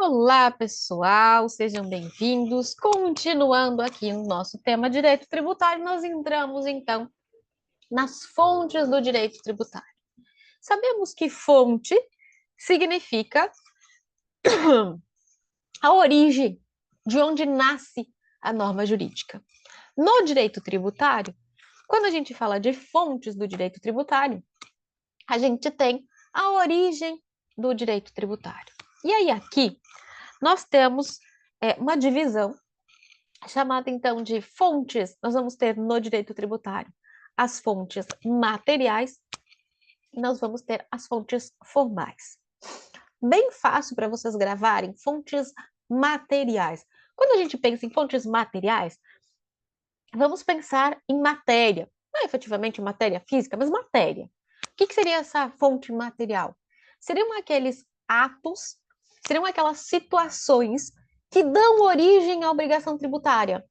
Olá, pessoal, sejam bem-vindos. Continuando aqui no nosso tema direito tributário, nós entramos então nas fontes do direito tributário. Sabemos que fonte significa a origem de onde nasce a norma jurídica. No direito tributário, quando a gente fala de fontes do direito tributário, a gente tem a origem do direito tributário. E aí aqui nós temos uma divisão chamada então de fontes. Nós vamos ter no direito tributário as fontes materiais e nós vamos ter as fontes formais. Bem fácil para vocês gravarem fontes materiais. Quando a gente pensa em fontes materiais, vamos pensar em matéria. Não é efetivamente matéria física, mas matéria. O que seria essa fonte material? Seriam aqueles atos, seriam aquelas situações que dão origem à obrigação tributária.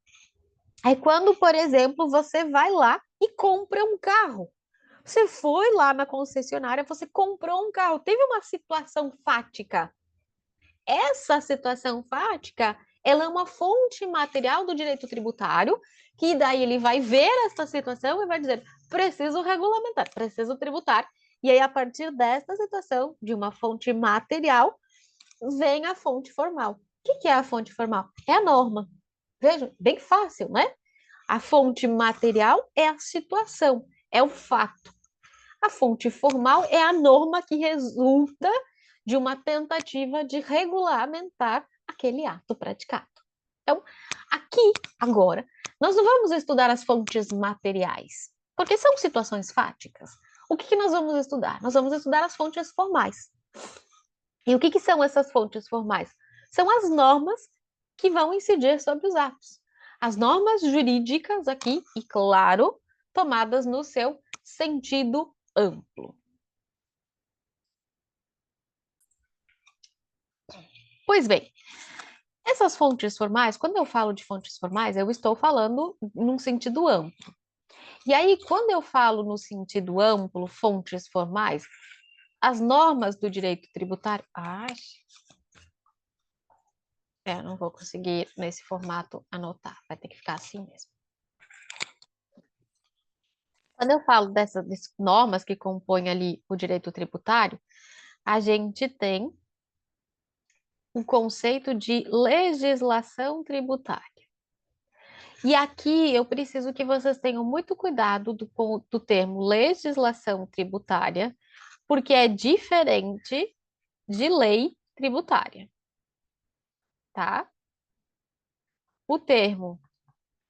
É quando, por exemplo, você vai lá e compra um carro. Você foi lá na concessionária, você comprou um carro, teve uma situação fática. Essa situação fática, ela é uma fonte material do direito tributário, que daí ele vai ver essa situação e vai dizer, preciso regulamentar, preciso tributar. E aí, a partir dessa situação, de uma fonte material, vem a fonte formal. O que é a fonte formal? É a norma. Veja, bem fácil, né? A fonte material é a situação, é o fato. A fonte formal é a norma que resulta de uma tentativa de regulamentar aquele ato praticado. Então, aqui, agora, nós não vamos estudar as fontes materiais, porque são situações fáticas. O que nós vamos estudar? Nós vamos estudar as fontes formais. E o que são essas fontes formais? São as normas que vão incidir sobre os atos. As normas jurídicas aqui, e claro, tomadas no seu sentido amplo. Pois bem, essas fontes formais, quando eu falo de fontes formais, eu estou falando num sentido amplo. E aí, quando eu falo no sentido amplo, fontes formais, as normas do direito tributário. Não vou conseguir nesse formato anotar, vai ter que ficar assim mesmo. Quando eu falo dessas normas que compõem ali o direito tributário, a gente tem o conceito de legislação tributária. E aqui eu preciso que vocês tenham muito cuidado do termo legislação tributária, porque é diferente de lei tributária, tá? O termo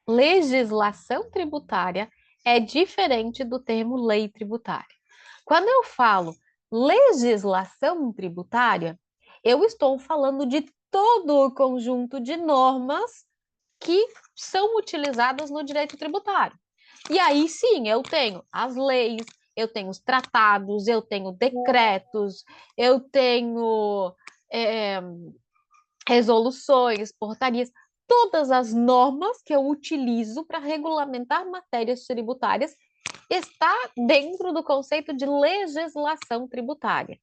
legislação tributária é diferente do termo lei tributária. Quando eu falo legislação tributária, eu estou falando de todo o conjunto de normas que são utilizadas no direito tributário. E aí sim, eu tenho as leis, eu tenho os tratados, eu tenho decretos, eu tenho resoluções, portarias, todas as normas que eu utilizo para regulamentar matérias tributárias está dentro do conceito de legislação tributária.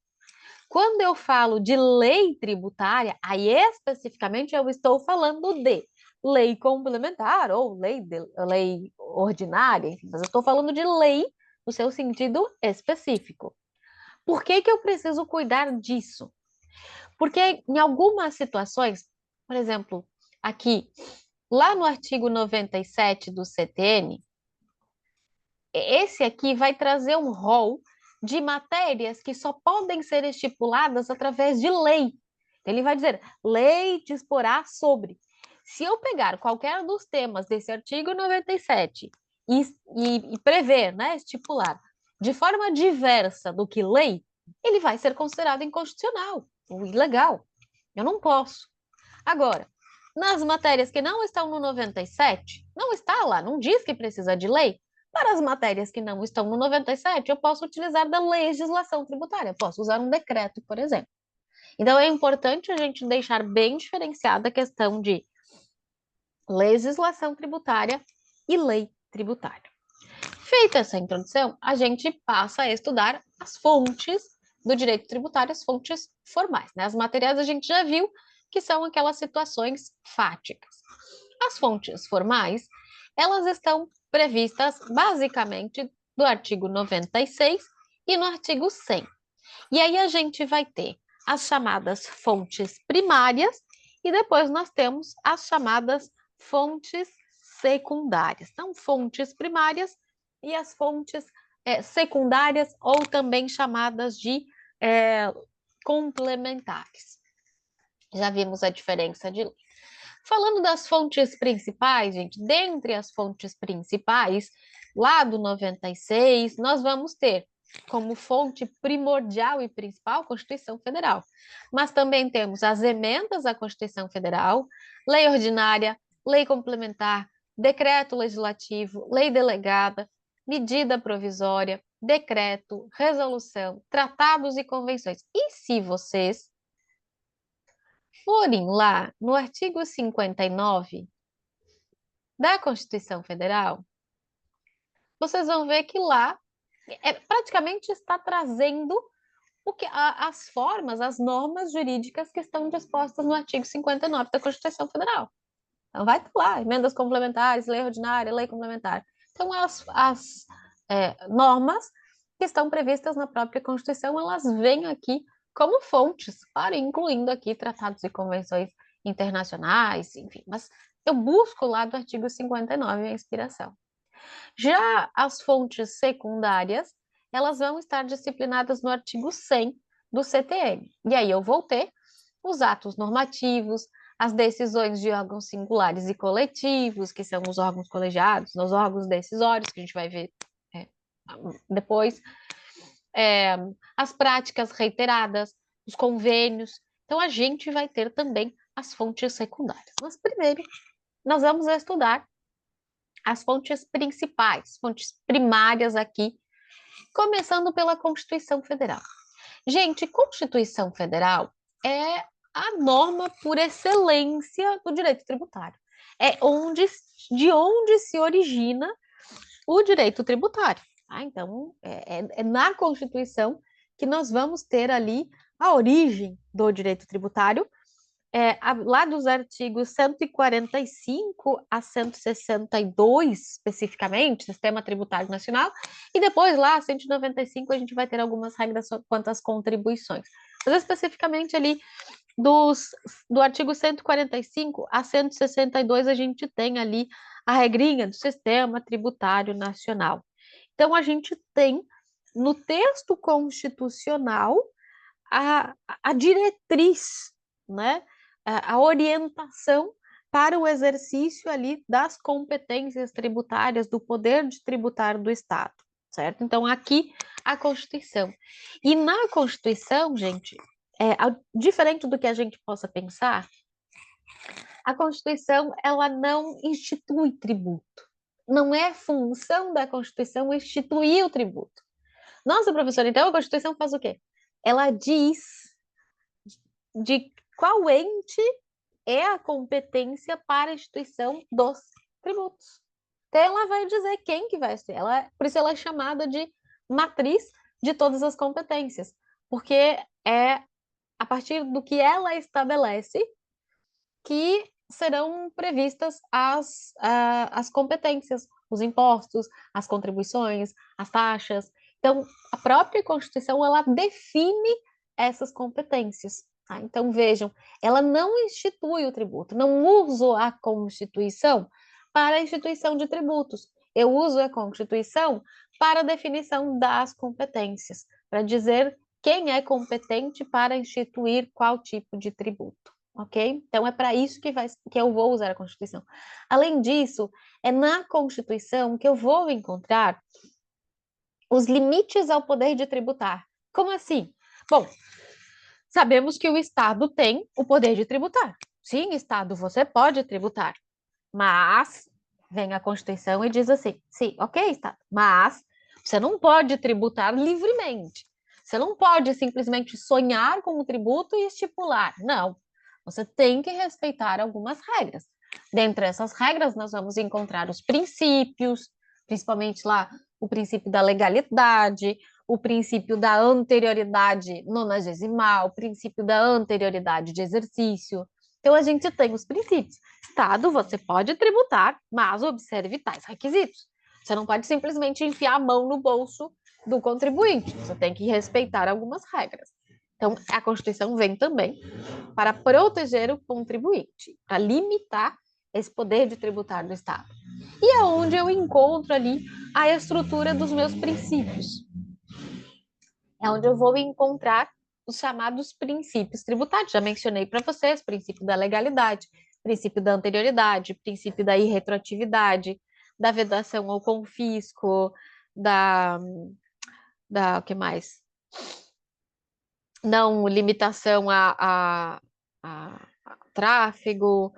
Quando eu falo de lei tributária, aí especificamente eu estou falando de lei complementar ou lei ordinária, enfim, mas eu estou falando de lei no seu sentido específico. Por que eu preciso cuidar disso? Porque em algumas situações, por exemplo, aqui, lá no artigo 97 do CTN, esse aqui vai trazer um rol de matérias que só podem ser estipuladas através de lei. Ele vai dizer, lei disporá sobre. Se eu pegar qualquer dos temas desse artigo 97 e prever, né, estipular, de forma diversa do que lei, ele vai ser considerado inconstitucional ou ilegal. Eu não posso. Agora, nas matérias que não estão no 97, não está lá, não diz que precisa de lei. Para as matérias que não estão no 97, eu posso utilizar da legislação tributária, eu posso usar um decreto, por exemplo. Então, é importante a gente deixar bem diferenciada a questão de legislação tributária e lei tributária. Feita essa introdução, a gente passa a estudar as fontes do direito tributário, as fontes formais, né? As materiais a gente já viu, que são aquelas situações fáticas. As fontes formais, elas estão previstas basicamente do artigo 96 e no artigo 100. E aí a gente vai ter as chamadas fontes primárias e depois nós temos as chamadas fontes secundárias. Então, fontes primárias e as fontes secundárias ou também chamadas de complementares. Já vimos a diferença de lei. Falando das fontes principais, gente, dentre as fontes principais, lá do 96, nós vamos ter como fonte primordial e principal a Constituição Federal. Mas também temos as emendas à Constituição Federal, lei ordinária, lei complementar, decreto legislativo, lei delegada, medida provisória, decreto, resolução, tratados e convenções. E se vocês forem lá no artigo 59 da Constituição Federal, vocês vão ver que lá praticamente está trazendo as formas, as normas jurídicas que estão dispostas no artigo 59 da Constituição Federal. Então, vai estar lá, emendas complementares, lei ordinária, lei complementar. Então, as normas que estão previstas na própria Constituição, elas vêm aqui como fontes, para incluindo aqui tratados e convenções internacionais, enfim. Mas eu busco lá do artigo 59 a inspiração. Já as fontes secundárias, elas vão estar disciplinadas no artigo 100 do CTN. E aí eu vou ter os atos normativos, as decisões de órgãos singulares e coletivos, que são os órgãos colegiados, os órgãos decisórios, que a gente vai ver depois, as práticas reiteradas, os convênios. Então, a gente vai ter também as fontes secundárias. Mas primeiro, nós vamos estudar as fontes principais, fontes primárias aqui, começando pela Constituição Federal. Gente, Constituição Federal é a norma por excelência do direito tributário. É de onde se origina o direito tributário. Tá? Então, é na Constituição que nós vamos ter ali a origem do direito tributário, lá dos artigos 145 a 162, especificamente, Sistema Tributário Nacional, e depois lá, 195, a gente vai ter algumas regras quanto às contribuições. Mas especificamente ali do artigo 145 a 162, a gente tem ali a regrinha do Sistema Tributário Nacional. Então, a gente tem no texto constitucional a diretriz, né? A orientação para o exercício ali das competências tributárias, do poder de tributário do Estado, certo? Então, aqui a Constituição. E na Constituição, gente, diferente do que a gente possa pensar, a Constituição, ela não institui tributo. Não é função da Constituição instituir o tributo. Nossa, professora, então a Constituição faz o quê? Ela diz de qual ente é a competência para a instituição dos tributos. Então, ela vai dizer quem que vai ser. Por isso ela é chamada de matriz de todas as competências, porque é a partir do que ela estabelece que serão previstas as competências, os impostos, as contribuições, as taxas. Então, a própria Constituição, ela define essas competências. Tá? Então, vejam, ela não institui o tributo, não uso a Constituição para a instituição de tributos. Eu uso a Constituição para a definição das competências, para dizer quem é competente para instituir qual tipo de tributo. Ok? Então, é para isso que eu vou usar a Constituição. Além disso, é na Constituição que eu vou encontrar os limites ao poder de tributar. Como assim? Bom, sabemos que o Estado tem o poder de tributar. Sim, Estado, você pode tributar. Mas, vem a Constituição e diz assim, sim, ok, Estado, mas você não pode tributar livremente. Você não pode simplesmente sonhar com o tributo e estipular. Não. Você tem que respeitar algumas regras. Dentre essas regras, nós vamos encontrar os princípios, principalmente lá o princípio da legalidade, o princípio da anterioridade nonagesimal, o princípio da anterioridade de exercício, Então, a gente tem os princípios. Estado, você pode tributar, mas observe tais requisitos. Você não pode simplesmente enfiar a mão no bolso do contribuinte. Você tem que respeitar algumas regras. Então, a Constituição vem também para proteger o contribuinte, para limitar esse poder de tributar do Estado. E é onde eu encontro ali a estrutura dos meus princípios. É onde eu vou encontrar os chamados princípios tributários. Já mencionei para vocês, princípio da legalidade, princípio da anterioridade, princípio da irretroatividade, da vedação ao confisco, o que mais? Não limitação a tráfego,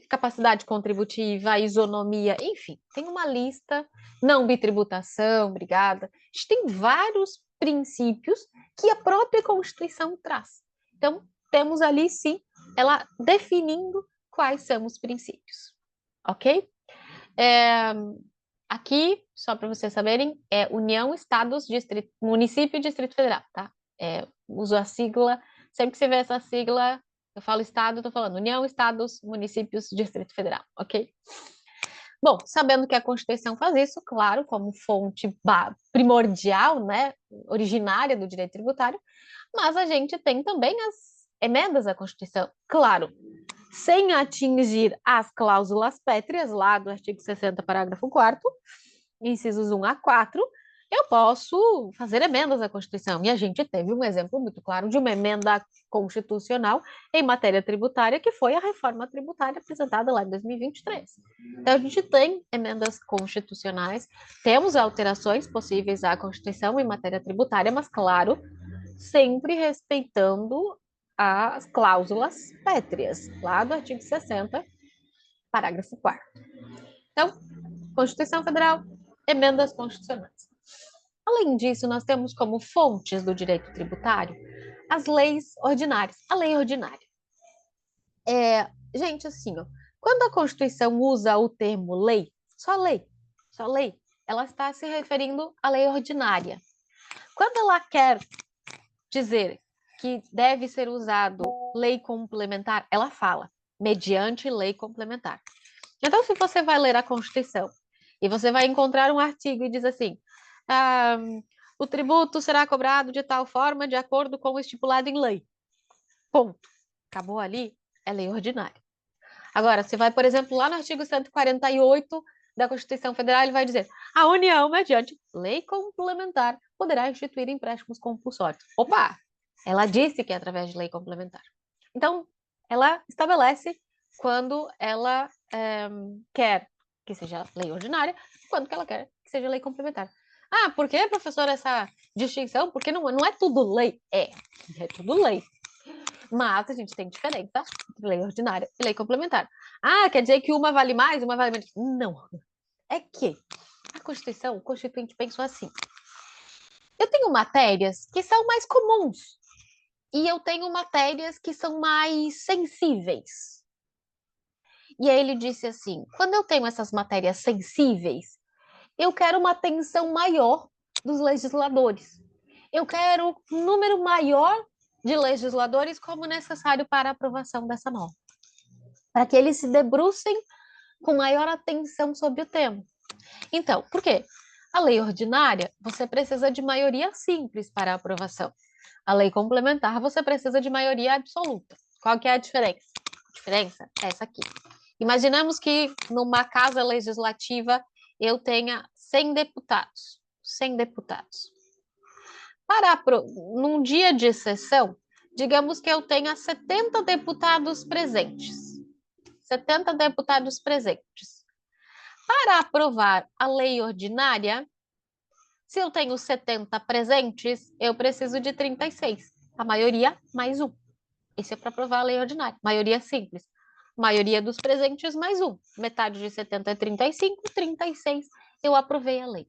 capacidade contributiva, isonomia, enfim, tem uma lista, não bitributação, obrigada. A gente tem vários princípios que a própria Constituição traz. Então, temos ali, sim, ela definindo quais são os princípios, ok? Aqui, só para vocês saberem, é União, Estados, Distrito, Município e Distrito Federal, tá? Uso a sigla, sempre que você vê essa sigla, eu falo Estado, eu tô falando União, Estados, Municípios, Distrito Federal, ok? Bom, sabendo que a Constituição faz isso, claro, como fonte primordial, né, originária do direito tributário, mas a gente tem também as emendas à Constituição, claro, sem atingir as cláusulas pétreas lá do artigo 60, parágrafo 4º, incisos 1 a 4, eu posso fazer emendas à Constituição. E a gente teve um exemplo muito claro de uma emenda constitucional em matéria tributária, que foi a reforma tributária apresentada lá em 2023. Então, a gente tem emendas constitucionais, temos alterações possíveis à Constituição em matéria tributária, mas, claro, sempre respeitando as cláusulas pétreas, lá do artigo 60, parágrafo 4º. Então, Constituição Federal, emendas constitucionais. Além disso, nós temos como fontes do direito tributário as leis ordinárias. A lei ordinária. Gente, assim, ó, quando a Constituição usa o termo lei, ela está se referindo à lei ordinária. Quando ela quer dizer que deve ser usado lei complementar, ela fala, mediante lei complementar. Então, se você vai ler a Constituição e você vai encontrar um artigo e diz assim, o tributo será cobrado de tal forma de acordo com o estipulado em lei. Ponto. Acabou ali, é lei ordinária. Agora, você vai, por exemplo, lá no artigo 148 da Constituição Federal, ele vai dizer, a União, mediante lei complementar, poderá instituir empréstimos compulsórios. Opa! Ela disse que é através de lei complementar. Então, ela estabelece quando ela quer que seja lei ordinária, quando que ela quer que seja lei complementar. Ah, por que, professor, essa distinção? Porque não é tudo lei. É tudo lei. Mas a gente tem diferença entre lei ordinária e lei complementar. Ah, quer dizer que uma vale mais, uma vale menos? Não. É que a Constituição, o Constituinte pensou assim. Eu tenho matérias que são mais comuns e eu tenho matérias que são mais sensíveis. E aí ele disse assim, quando eu tenho essas matérias sensíveis, eu quero uma atenção maior dos legisladores. Eu quero um número maior de legisladores como necessário para a aprovação dessa norma. Para que eles se debrucem com maior atenção sobre o tema. Então, por quê? A lei ordinária, você precisa de maioria simples para a aprovação. A lei complementar, você precisa de maioria absoluta. Qual que é a diferença? A diferença é essa aqui. Imaginamos que numa casa legislativa eu tenha 100 deputados. 100 deputados. Num dia de sessão, digamos que eu tenha 70 deputados presentes. 70 deputados presentes. Para aprovar a lei ordinária, se eu tenho 70 presentes, eu preciso de 36. A maioria mais um. Isso é para aprovar a lei ordinária. Maioria simples. Maioria dos presentes mais um. Metade de 70 é 35, 36. Eu aprovei a lei.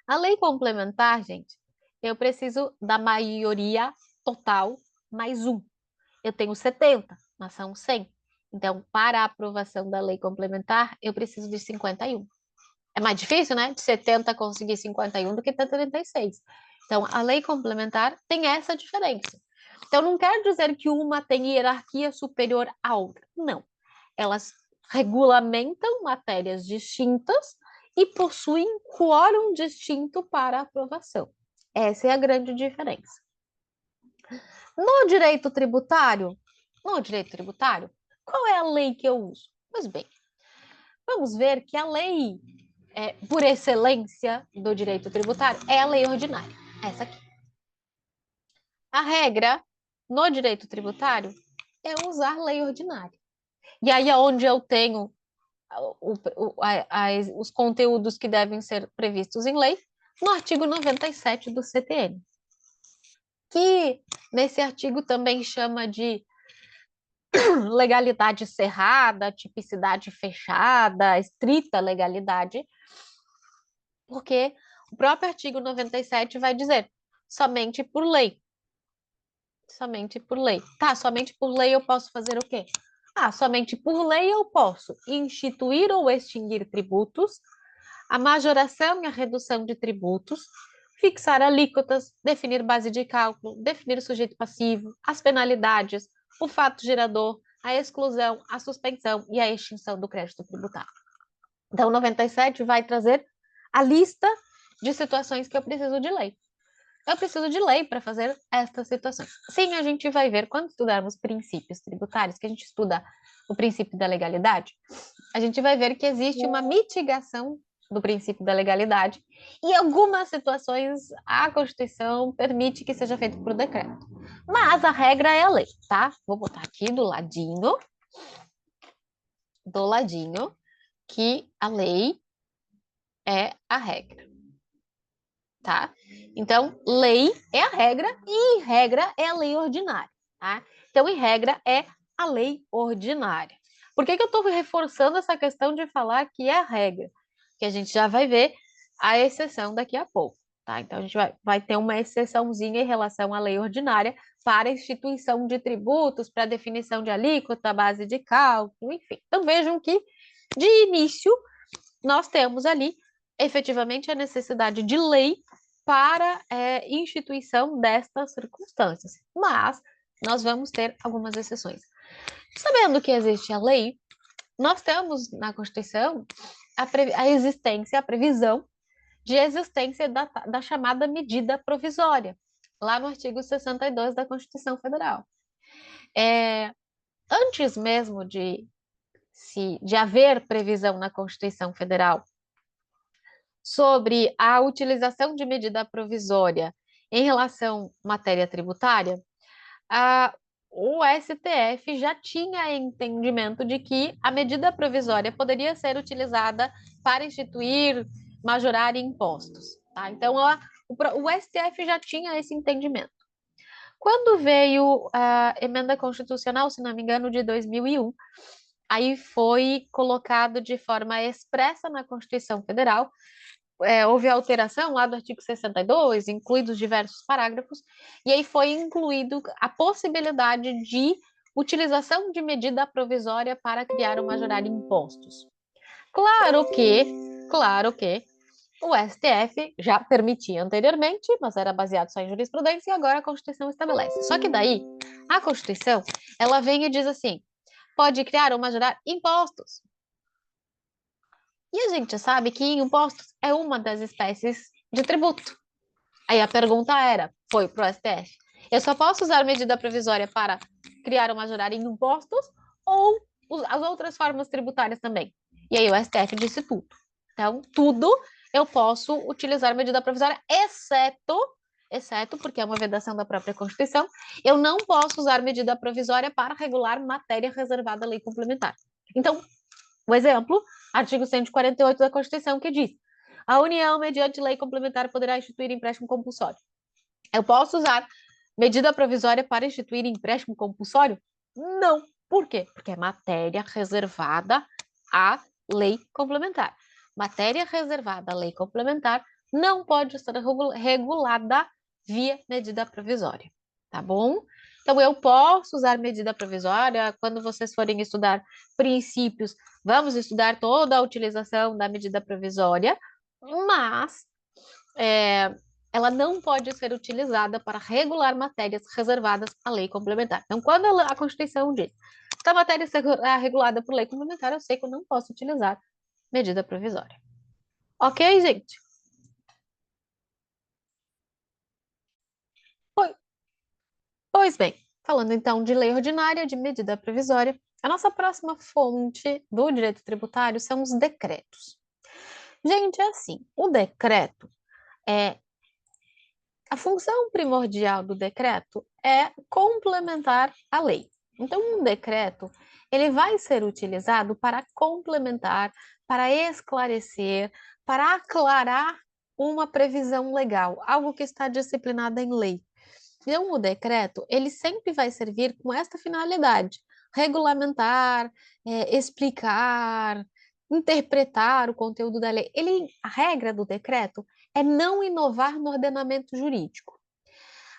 A lei complementar, gente, eu preciso da maioria total mais um. Eu tenho 70, mas são 100. Então, para a aprovação da lei complementar, eu preciso de 51. É mais difícil, né? De 70 conseguir 51 do que 36. Então, a lei complementar tem essa diferença. Então, não quer dizer que uma tem hierarquia superior à outra. Não. Elas regulamentam matérias distintas e possuem quórum distinto para aprovação. Essa é a grande diferença. No direito tributário, qual é a lei que eu uso? Pois bem, vamos ver que a lei, por excelência do direito tributário, é a lei ordinária. Essa aqui. A regra no direito tributário é usar lei ordinária. E aí é onde eu tenho os conteúdos que devem ser previstos em lei, no artigo 97 do CTN, que nesse artigo também chama de legalidade cerrada, tipicidade fechada, estrita legalidade, porque o próprio artigo 97 vai dizer somente por lei. Somente por lei. Tá, somente por lei eu posso fazer o quê? Ah, somente por lei eu posso instituir ou extinguir tributos, a majoração e a redução de tributos, fixar alíquotas, definir base de cálculo, definir o sujeito passivo, as penalidades, o fato gerador, a exclusão, a suspensão e a extinção do crédito tributário. Então, o 97 vai trazer a lista de situações que eu preciso de lei. Eu preciso de lei para fazer estas situações. Sim, a gente vai ver quando estudarmos princípios tributários, que a gente estuda o princípio da legalidade, a gente vai ver que existe uma mitigação do princípio da legalidade e em algumas situações a Constituição permite que seja feito por decreto. Mas a regra é a lei, tá? Vou botar aqui do ladinho, que a lei é a regra, tá? Então, lei é a regra e regra é a lei ordinária, tá? Então, em regra é a lei ordinária. Por que eu estou reforçando essa questão de falar que é a regra? Que a gente já vai ver a exceção daqui a pouco, tá? Então, a gente vai ter uma exceçãozinha em relação à lei ordinária para instituição de tributos, para definição de alíquota, base de cálculo, enfim. Então, vejam que, de início, nós temos ali, efetivamente, a necessidade de lei para instituição destas circunstâncias. Mas nós vamos ter algumas exceções. Sabendo que existe a lei, nós temos na Constituição a existência, a previsão de existência da chamada medida provisória, lá no artigo 62 da Constituição Federal. Antes mesmo de haver previsão na Constituição Federal sobre a utilização de medida provisória em relação à matéria tributária, o STF já tinha entendimento de que a medida provisória poderia ser utilizada para instituir, majorar impostos. Tá? Então, o STF já tinha esse entendimento. Quando veio a emenda constitucional, se não me engano, de 2001, aí foi colocado de forma expressa na Constituição Federal, houve alteração lá do artigo 62, incluídos diversos parágrafos, e aí foi incluído a possibilidade de utilização de medida provisória para criar ou majorar impostos. Claro que o STF já permitia anteriormente, mas era baseado só em jurisprudência, e agora a Constituição estabelece. Só que daí, a Constituição, ela vem e diz assim, pode criar ou majorar impostos. E a gente sabe que impostos é uma das espécies de tributo. Aí a pergunta era, foi para o STF, eu só posso usar medida provisória para criar ou majorar em impostos ou as outras formas tributárias também? E aí o STF disse tudo. Então, tudo eu posso utilizar medida provisória, exceto porque é uma vedação da própria Constituição, eu não posso usar medida provisória para regular matéria reservada à lei complementar. Então, o exemplo, artigo 148 da Constituição, que diz: a União, mediante lei complementar, poderá instituir empréstimo compulsório. Eu posso usar medida provisória para instituir empréstimo compulsório? Não. Por quê? Porque é matéria reservada à lei complementar. Matéria reservada à lei complementar não pode ser regulada via medida provisória. Tá bom? Então, eu posso usar medida provisória quando vocês forem estudar princípios. Vamos estudar toda a utilização da medida provisória, mas ela não pode ser utilizada para regular matérias reservadas à lei complementar. Então, quando a Constituição diz que a matéria é regulada por lei complementar, eu sei que eu não posso utilizar medida provisória. Ok, gente? Pois bem, falando então de lei ordinária, de medida provisória, a nossa próxima fonte do direito tributário são os decretos. Gente, é assim, o decreto é a função primordial do decreto é complementar a lei. Então, um decreto, ele vai ser utilizado para complementar, para esclarecer, para aclarar uma previsão legal, algo que está disciplinado em lei. Então, o decreto, ele sempre vai servir com esta finalidade, regulamentar, explicar, interpretar o conteúdo da lei. A regra do decreto é não inovar no ordenamento jurídico.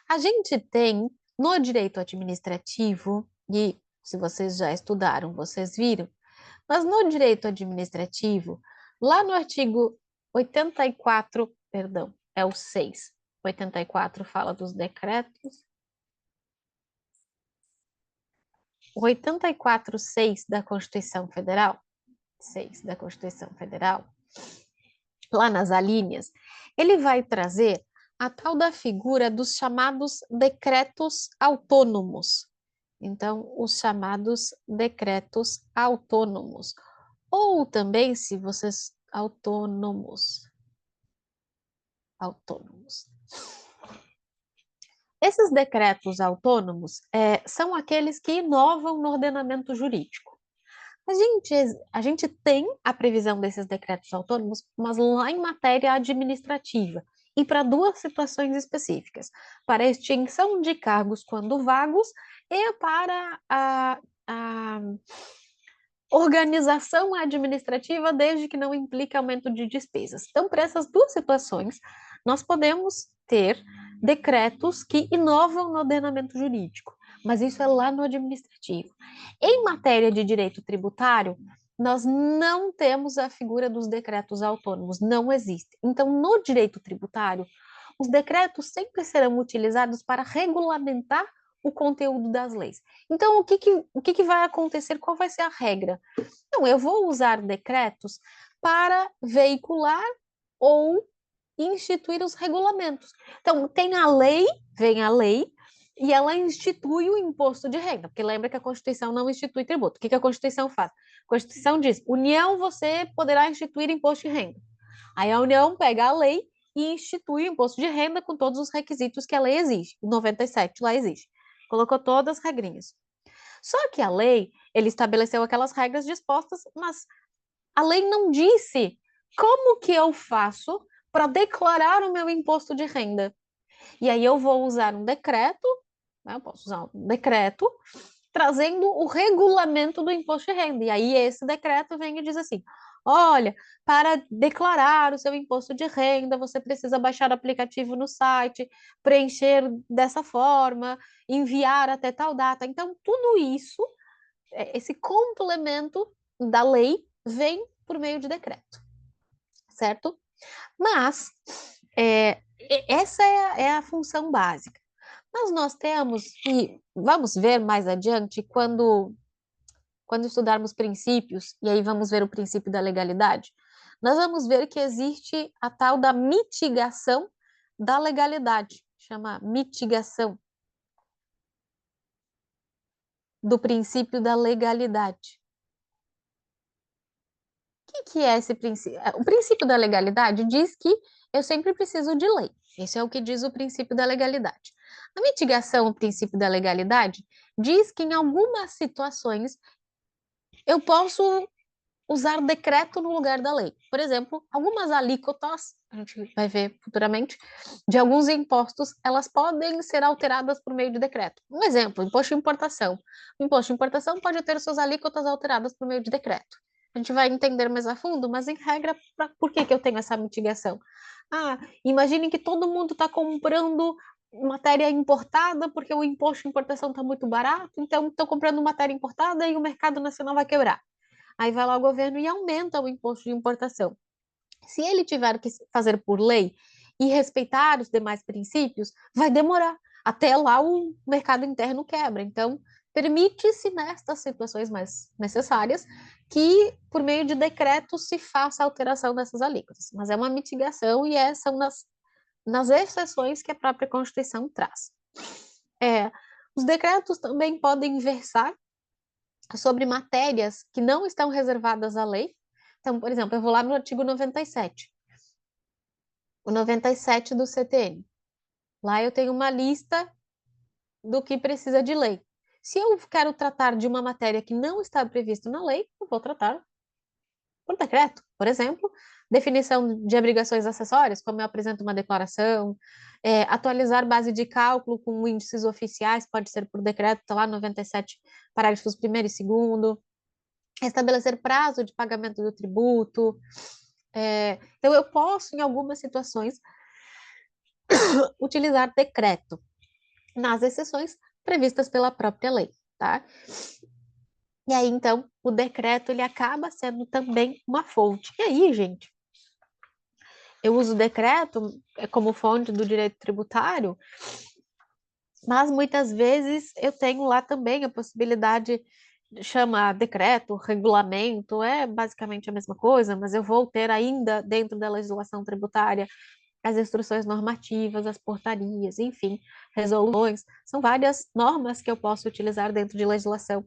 A gente tem no direito administrativo, e se vocês já estudaram, vocês viram, mas no direito administrativo, lá no artigo 84, perdão, é o 6. 84 fala dos decretos. O 84.6 da Constituição Federal, 6 da Constituição Federal, lá nas alíneas, ele vai trazer a tal da figura dos chamados decretos autônomos. Então, os chamados decretos autônomos. Ou também, se vocês autônomos. Esses decretos autônomos são aqueles que inovam no ordenamento jurídico. A gente tem a previsão desses decretos autônomos, mas lá em matéria administrativa, e para duas situações específicas: para a extinção de cargos quando vagos e para a organização administrativa, desde que não implique aumento de despesas. Então, para essas duas situações, nós podemos ter decretos que inovam no ordenamento jurídico, mas isso é lá no administrativo. Em matéria de direito tributário, nós não temos a figura dos decretos autônomos, não existe. Então, no direito tributário, os decretos sempre serão utilizados para regulamentar o conteúdo das leis. Então, o que vai acontecer? Qual vai ser a regra? Não, eu vou usar decretos para veicular ou instituir os regulamentos. Então, vem a lei, e ela institui o imposto de renda, porque lembra que a Constituição não institui tributo. O que a Constituição faz? A Constituição diz: União, você poderá instituir imposto de renda. Aí a União pega a lei e institui o imposto de renda com todos os requisitos que a lei exige. O 97 lá exige. Colocou todas as regrinhas. Só que a lei, ele estabeleceu aquelas regras dispostas, mas a lei não disse como que eu faço para declarar o meu imposto de renda. E aí eu vou usar um decreto, né? Eu posso usar um decreto trazendo o regulamento do imposto de renda. E aí esse decreto vem e diz assim: olha, para declarar o seu imposto de renda, você precisa baixar o aplicativo no site, preencher dessa forma, enviar até tal data. Então, tudo isso, esse complemento da lei, vem por meio de decreto, certo? Mas essa é a função básica. Mas nós temos, e vamos ver mais adiante, quando estudarmos princípios, e aí vamos ver o princípio da legalidade, nós vamos ver que existe a tal da mitigação da legalidade, chama mitigação do princípio da legalidade. O que é esse princípio? O princípio da legalidade diz que eu sempre preciso de lei. Esse é o que diz o princípio da legalidade. A mitigação, o princípio da legalidade, diz que em algumas situações eu posso usar decreto no lugar da lei. Por exemplo, algumas alíquotas, a gente vai ver futuramente, de alguns impostos, elas podem ser alteradas por meio de decreto. Um exemplo, imposto de importação. O imposto de importação pode ter suas alíquotas alteradas por meio de decreto. A gente vai entender mais a fundo, mas em regra, por que eu tenho essa mitigação? Imagine que todo mundo está comprando matéria importada porque o imposto de importação está muito barato, então estão comprando matéria importada e o mercado nacional vai quebrar. Aí vai lá o governo e aumenta o imposto de importação. Se ele tiver que fazer por lei e respeitar os demais princípios, vai demorar. Até lá o mercado interno quebra. Então, permite-se nestas situações mais necessárias que, por meio de decreto, se faça a alteração dessas alíquotas. Mas é uma mitigação e são nas exceções que a própria Constituição traz. Os decretos também podem versar sobre matérias que não estão reservadas à lei. Então, por exemplo, eu vou lá no artigo 97, o 97 do CTN. Lá eu tenho uma lista do que precisa de lei. Se eu quero tratar de uma matéria que não está prevista na lei, eu vou tratar por decreto. Por exemplo, definição de obrigações acessórias, como eu apresento uma declaração, atualizar base de cálculo com índices oficiais, pode ser por decreto, está lá 97, parágrafos 1º e 2º, estabelecer prazo de pagamento do tributo. Então, eu posso, em algumas situações, utilizar decreto, nas exceções previstas pela própria lei, tá? E aí, então, o decreto, ele acaba sendo também uma fonte. E aí, gente, eu uso o decreto como fonte do direito tributário, mas muitas vezes eu tenho lá também a possibilidade, chama decreto, regulamento, é basicamente a mesma coisa, mas eu vou ter ainda dentro da legislação tributária as instruções normativas, as portarias, enfim, resoluções, são várias normas que eu posso utilizar dentro de legislação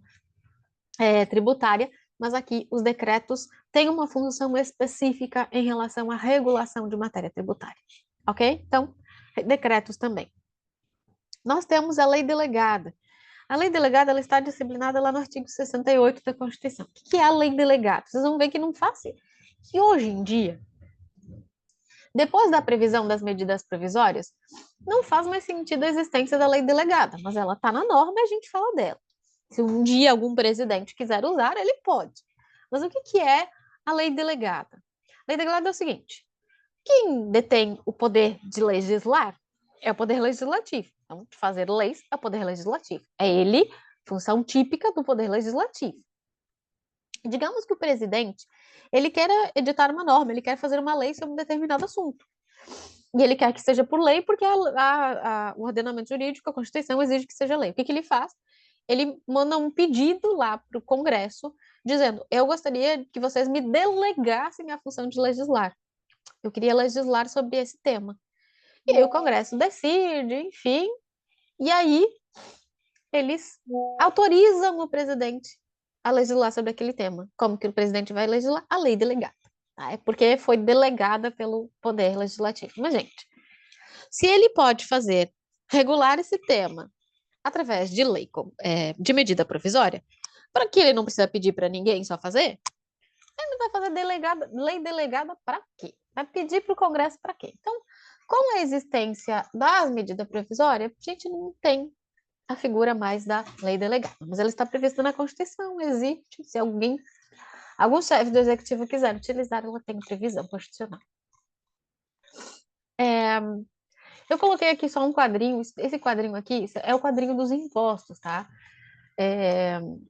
tributária, mas aqui os decretos têm uma função específica em relação à regulação de matéria tributária, ok? Então, decretos também. Nós temos a lei delegada. A lei delegada ela está disciplinada lá no artigo 68 da Constituição. O que é a lei delegada? Vocês vão ver que não faz. Que hoje em dia, depois da previsão das medidas provisórias, não faz mais sentido a existência da lei delegada, mas ela está na norma e a gente fala dela. Se um dia algum presidente quiser usar, ele pode. Mas o que é a lei delegada? A lei delegada é o seguinte: quem detém o poder de legislar é o poder legislativo. Então, de fazer leis é o poder legislativo. É ele, função típica do poder legislativo. Digamos que o presidente, ele quer editar uma norma, ele quer fazer uma lei sobre um determinado assunto. E ele quer que seja por lei, porque o ordenamento jurídico, a Constituição exige que seja lei. O que ele faz? Ele manda um pedido lá para o Congresso, dizendo: eu gostaria que vocês me delegassem a função de legislar. Eu queria legislar sobre esse tema. E aí o Congresso decide, enfim, e aí eles autorizam o presidente a legislar sobre aquele tema. Como que o presidente vai legislar? A lei delegada. Tá? É porque foi delegada pelo Poder Legislativo. Mas, gente, se ele pode regular esse tema através de lei, de medida provisória, para que ele não precisa pedir para ninguém só fazer, ele vai fazer lei delegada para quê? Vai pedir para o Congresso para quê? Então, com a existência das medidas provisórias, a gente não tem a figura mais da lei delegada, mas ela está prevista na Constituição, existe. Se algum chefe do executivo quiser utilizar, ela tem previsão constitucional. Eu coloquei aqui só um quadrinho, esse quadrinho aqui é o quadrinho dos impostos, tá?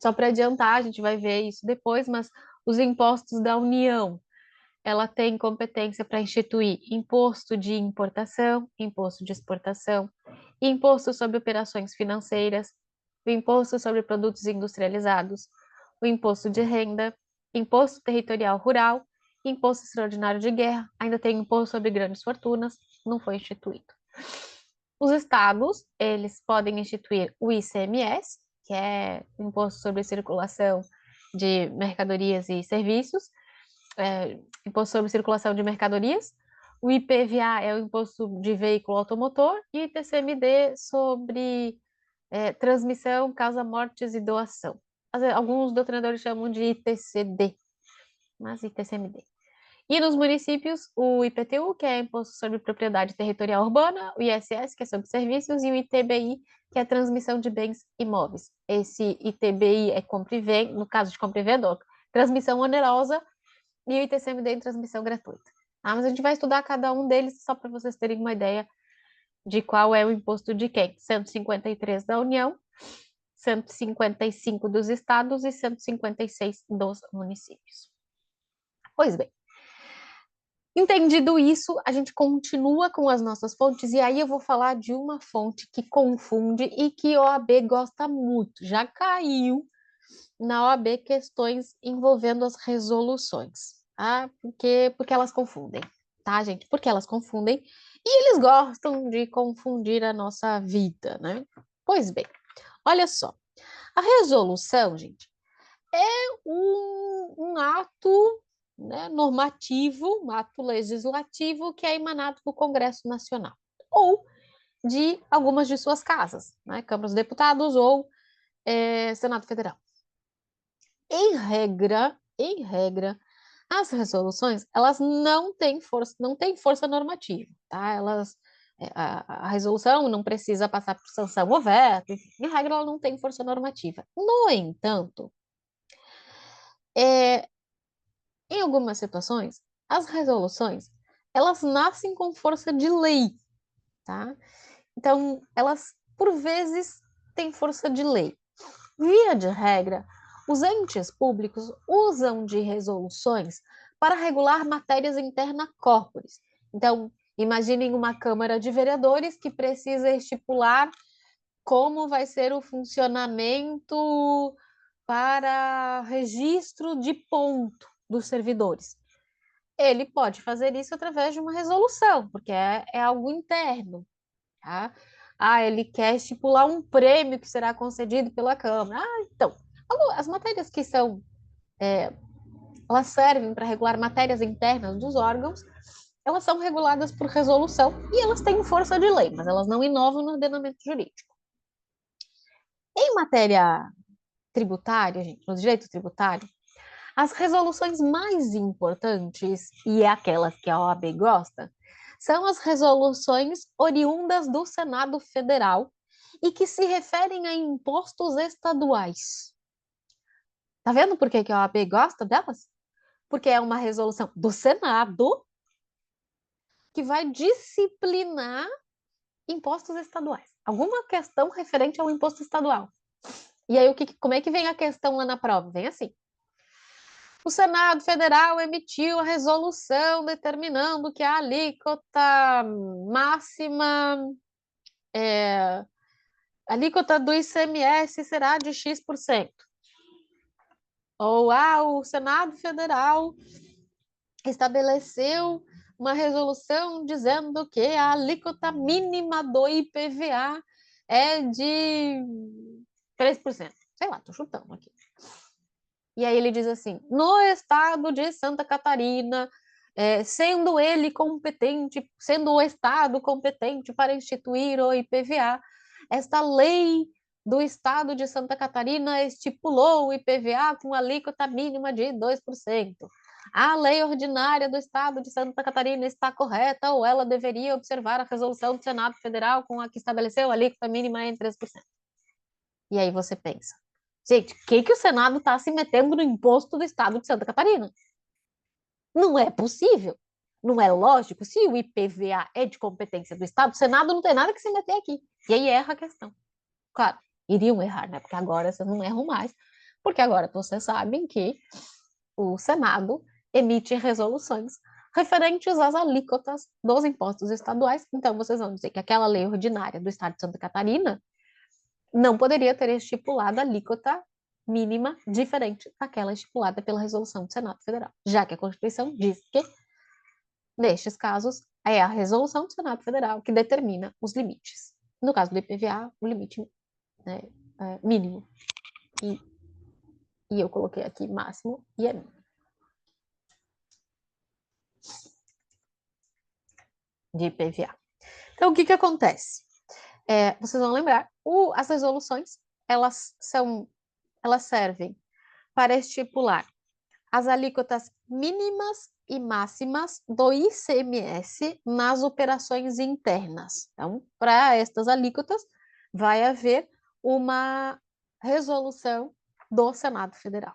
Só para adiantar, a gente vai ver isso depois, mas os impostos da União, ela tem competência para instituir imposto de importação, imposto de exportação, imposto sobre operações financeiras, o imposto sobre produtos industrializados, o imposto de renda, imposto territorial rural, imposto extraordinário de guerra, ainda tem imposto sobre grandes fortunas, não foi instituído. Os estados, eles podem instituir o ICMS, que é o Imposto sobre Circulação de Mercadorias e Serviços, Imposto sobre Circulação de Mercadorias, o IPVA é o Imposto de Veículo Automotor e o ITCMD sobre transmissão, causa mortes e doação. Alguns doutrinadores chamam de ITCD, mas ITCMD. E nos municípios, o IPTU, que é Imposto sobre Propriedade Territorial Urbana, o ISS, que é sobre serviços, e o ITBI, que é transmissão de bens imóveis. Esse ITBI é compra e venda, no caso de compra e venda, transmissão onerosa, e o ITCMD em transmissão gratuita. Mas a gente vai estudar cada um deles só para vocês terem uma ideia de qual é o imposto de quem. 153 da União, 155 dos estados e 156 dos municípios. Pois bem, Entendido isso, a gente continua com as nossas fontes, e aí eu vou falar de uma fonte que confunde e que a OAB gosta muito. Já caiu na OAB questões envolvendo as resoluções, tá? Porque elas confundem, tá, gente? Porque elas confundem e eles gostam de confundir a nossa vida, né? Pois bem, olha só. A resolução, gente, um ato, né, normativo, um ato legislativo que é emanado do Congresso Nacional ou de algumas de suas casas, né, Câmara dos Deputados ou Senado Federal. Em regra, as resoluções elas não têm força normativa, tá? A resolução não precisa passar por sanção ou veto, enfim, em regra ela não tem força normativa. No entanto, é, em algumas situações, as resoluções, elas nascem com força de lei, tá? Então, elas, por vezes, têm força de lei. Via de regra, os entes públicos usam de resoluções para regular matérias interna corporis. Então, imaginem uma Câmara de Vereadores que precisa estipular como vai ser o funcionamento para registro de ponto dos servidores. Ele pode fazer isso através de uma resolução, porque é algo interno, tá? Ah, ele quer estipular um prêmio que será concedido pela Câmara. Ah, então, as matérias que são, elas servem para regular matérias internas dos órgãos, elas são reguladas por resolução e elas têm força de lei, mas elas não inovam no ordenamento jurídico. Em matéria tributária, gente, no direito tributário, as resoluções mais importantes, e é aquelas que a OAB gosta, são as resoluções oriundas do Senado Federal e que se referem a impostos estaduais. Tá vendo por que a OAB gosta delas? Porque é uma resolução do Senado que vai disciplinar impostos estaduais. Alguma questão referente ao imposto estadual. E aí, como é que vem a questão lá na prova? Vem assim. O Senado Federal emitiu a resolução determinando que a alíquota máxima, a alíquota do ICMS será de X%. Ou, o Senado Federal estabeleceu uma resolução dizendo que a alíquota mínima do IPVA é de 3%. Sei lá, tô chutando aqui. E aí ele diz assim: no estado de Santa Catarina, sendo ele competente, sendo o estado competente para instituir o IPVA, esta lei do estado de Santa Catarina estipulou o IPVA com alíquota mínima de 2%. A lei ordinária do estado de Santa Catarina está correta ou ela deveria observar a resolução do Senado Federal com a que estabeleceu a alíquota mínima em 3%. E aí você pensa: gente, o que o Senado está se metendo no imposto do estado de Santa Catarina? Não é possível. Não é lógico. Se o IPVA é de competência do estado, o Senado não tem nada que se meter aqui. E aí erra a questão. Claro, iriam errar, né? Porque agora vocês não erram mais. Porque agora vocês sabem que o Senado emite resoluções referentes às alíquotas dos impostos estaduais. Então, vocês vão dizer que aquela lei ordinária do estado de Santa Catarina não poderia ter estipulado a alíquota mínima diferente daquela estipulada pela resolução do Senado Federal, já que a Constituição diz que, nestes casos, é a resolução do Senado Federal que determina os limites. No caso do IPVA, o limite, né, mínimo. E eu coloquei aqui máximo e é mínimo. De IPVA. Então, o que acontece? Vocês vão lembrar, as resoluções, elas servem para estipular as alíquotas mínimas e máximas do ICMS nas operações internas. Então, para estas alíquotas, vai haver uma resolução do Senado Federal.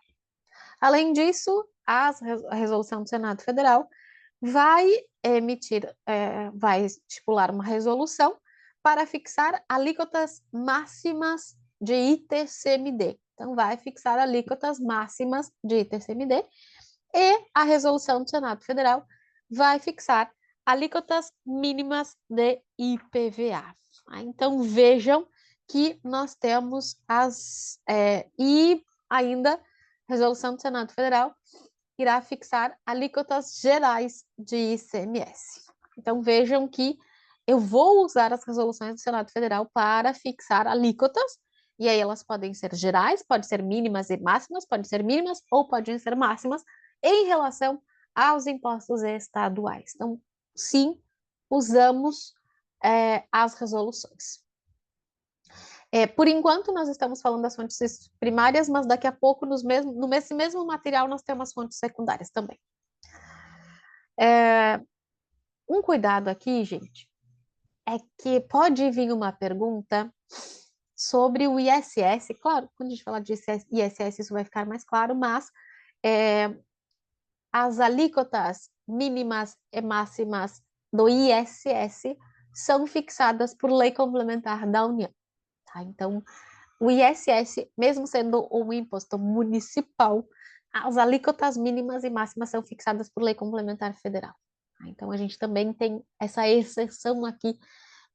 Além disso, a resolução do Senado Federal vai vai estipular uma resolução para fixar alíquotas máximas de ITCMD. Então, vai fixar alíquotas máximas de ITCMD e a resolução do Senado Federal vai fixar alíquotas mínimas de IPVA. Então, vejam que nós temos e ainda, resolução do Senado Federal irá fixar alíquotas gerais de ICMS. Então, vejam que eu vou usar as resoluções do Senado Federal para fixar alíquotas, e aí elas podem ser gerais, podem ser mínimas e máximas, podem ser mínimas ou podem ser máximas, em relação aos impostos estaduais. Então, sim, usamos as resoluções. Por enquanto, nós estamos falando das fontes primárias, mas daqui a pouco, nesse mesmo material, nós temos fontes secundárias também. Um cuidado aqui, gente, é que pode vir uma pergunta sobre o ISS. Claro, quando a gente falar de ISS, isso vai ficar mais claro, mas as alíquotas mínimas e máximas do ISS são fixadas por lei complementar da União. Tá? Então, o ISS, mesmo sendo um imposto municipal, as alíquotas mínimas e máximas são fixadas por lei complementar federal. Tá? Então, a gente também tem essa exceção aqui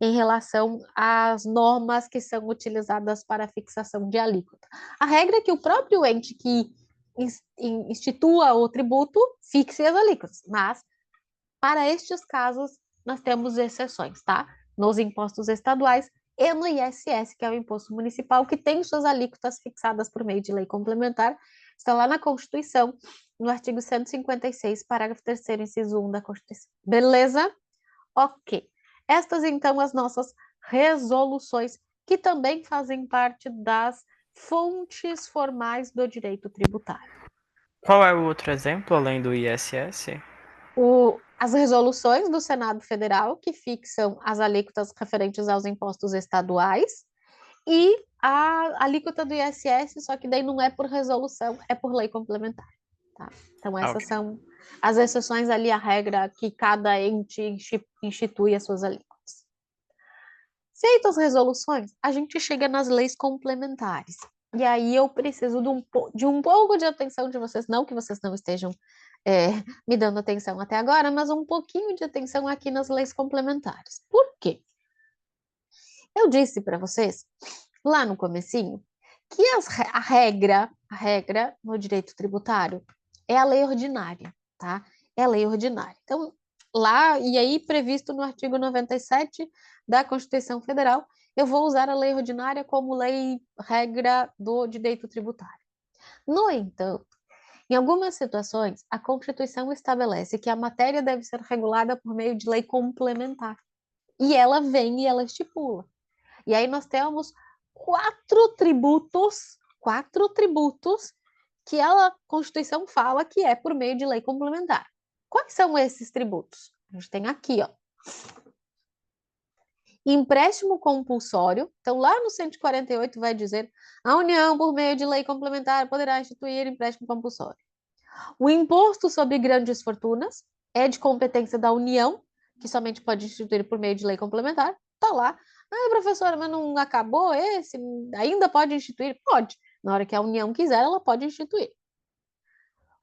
em relação às normas que são utilizadas para a fixação de alíquota. A regra é que o próprio ente que institua o tributo fixe as alíquotas, mas para estes casos nós temos exceções, tá? Nos impostos estaduais e no ISS, que é o imposto municipal, que tem suas alíquotas fixadas por meio de lei complementar, está lá na Constituição, no artigo 156, parágrafo 3º, inciso 1 da Constituição. Beleza? Ok. Estas, então, as nossas resoluções, que também fazem parte das fontes formais do direito tributário. Qual é o outro exemplo, além do ISS? As resoluções do Senado Federal, que fixam as alíquotas referentes aos impostos estaduais, e a alíquota do ISS, só que daí não é por resolução, é por lei complementar. Tá? Então, essas são as exceções ali, a regra que cada ente institui as suas alíquotas. Feitas as resoluções, a gente chega nas leis complementares. E aí eu preciso de um pouco de atenção de vocês, não que vocês não estejam me dando atenção até agora, mas um pouquinho de atenção aqui nas leis complementares. Por quê? Eu disse para vocês, lá no comecinho, que a regra no direito tributário é a lei ordinária, tá? É a lei ordinária. Então, lá, e aí previsto no artigo 97 da Constituição Federal, eu vou usar a lei ordinária como lei regra do direito tributário. No entanto, em algumas situações, a Constituição estabelece que a matéria deve ser regulada por meio de lei complementar. E ela vem e ela estipula. E aí nós temos quatro tributos que a Constituição fala que é por meio de lei complementar. Quais são esses tributos? A gente tem aqui, ó. Empréstimo compulsório. Então, lá no 148 vai dizer: a União, por meio de lei complementar, poderá instituir empréstimo compulsório. O imposto sobre grandes fortunas é de competência da União, que somente pode instituir por meio de lei complementar. Está lá. Ah, professora, mas não acabou esse? Ainda pode instituir? Pode. Na hora que a União quiser, ela pode instituir.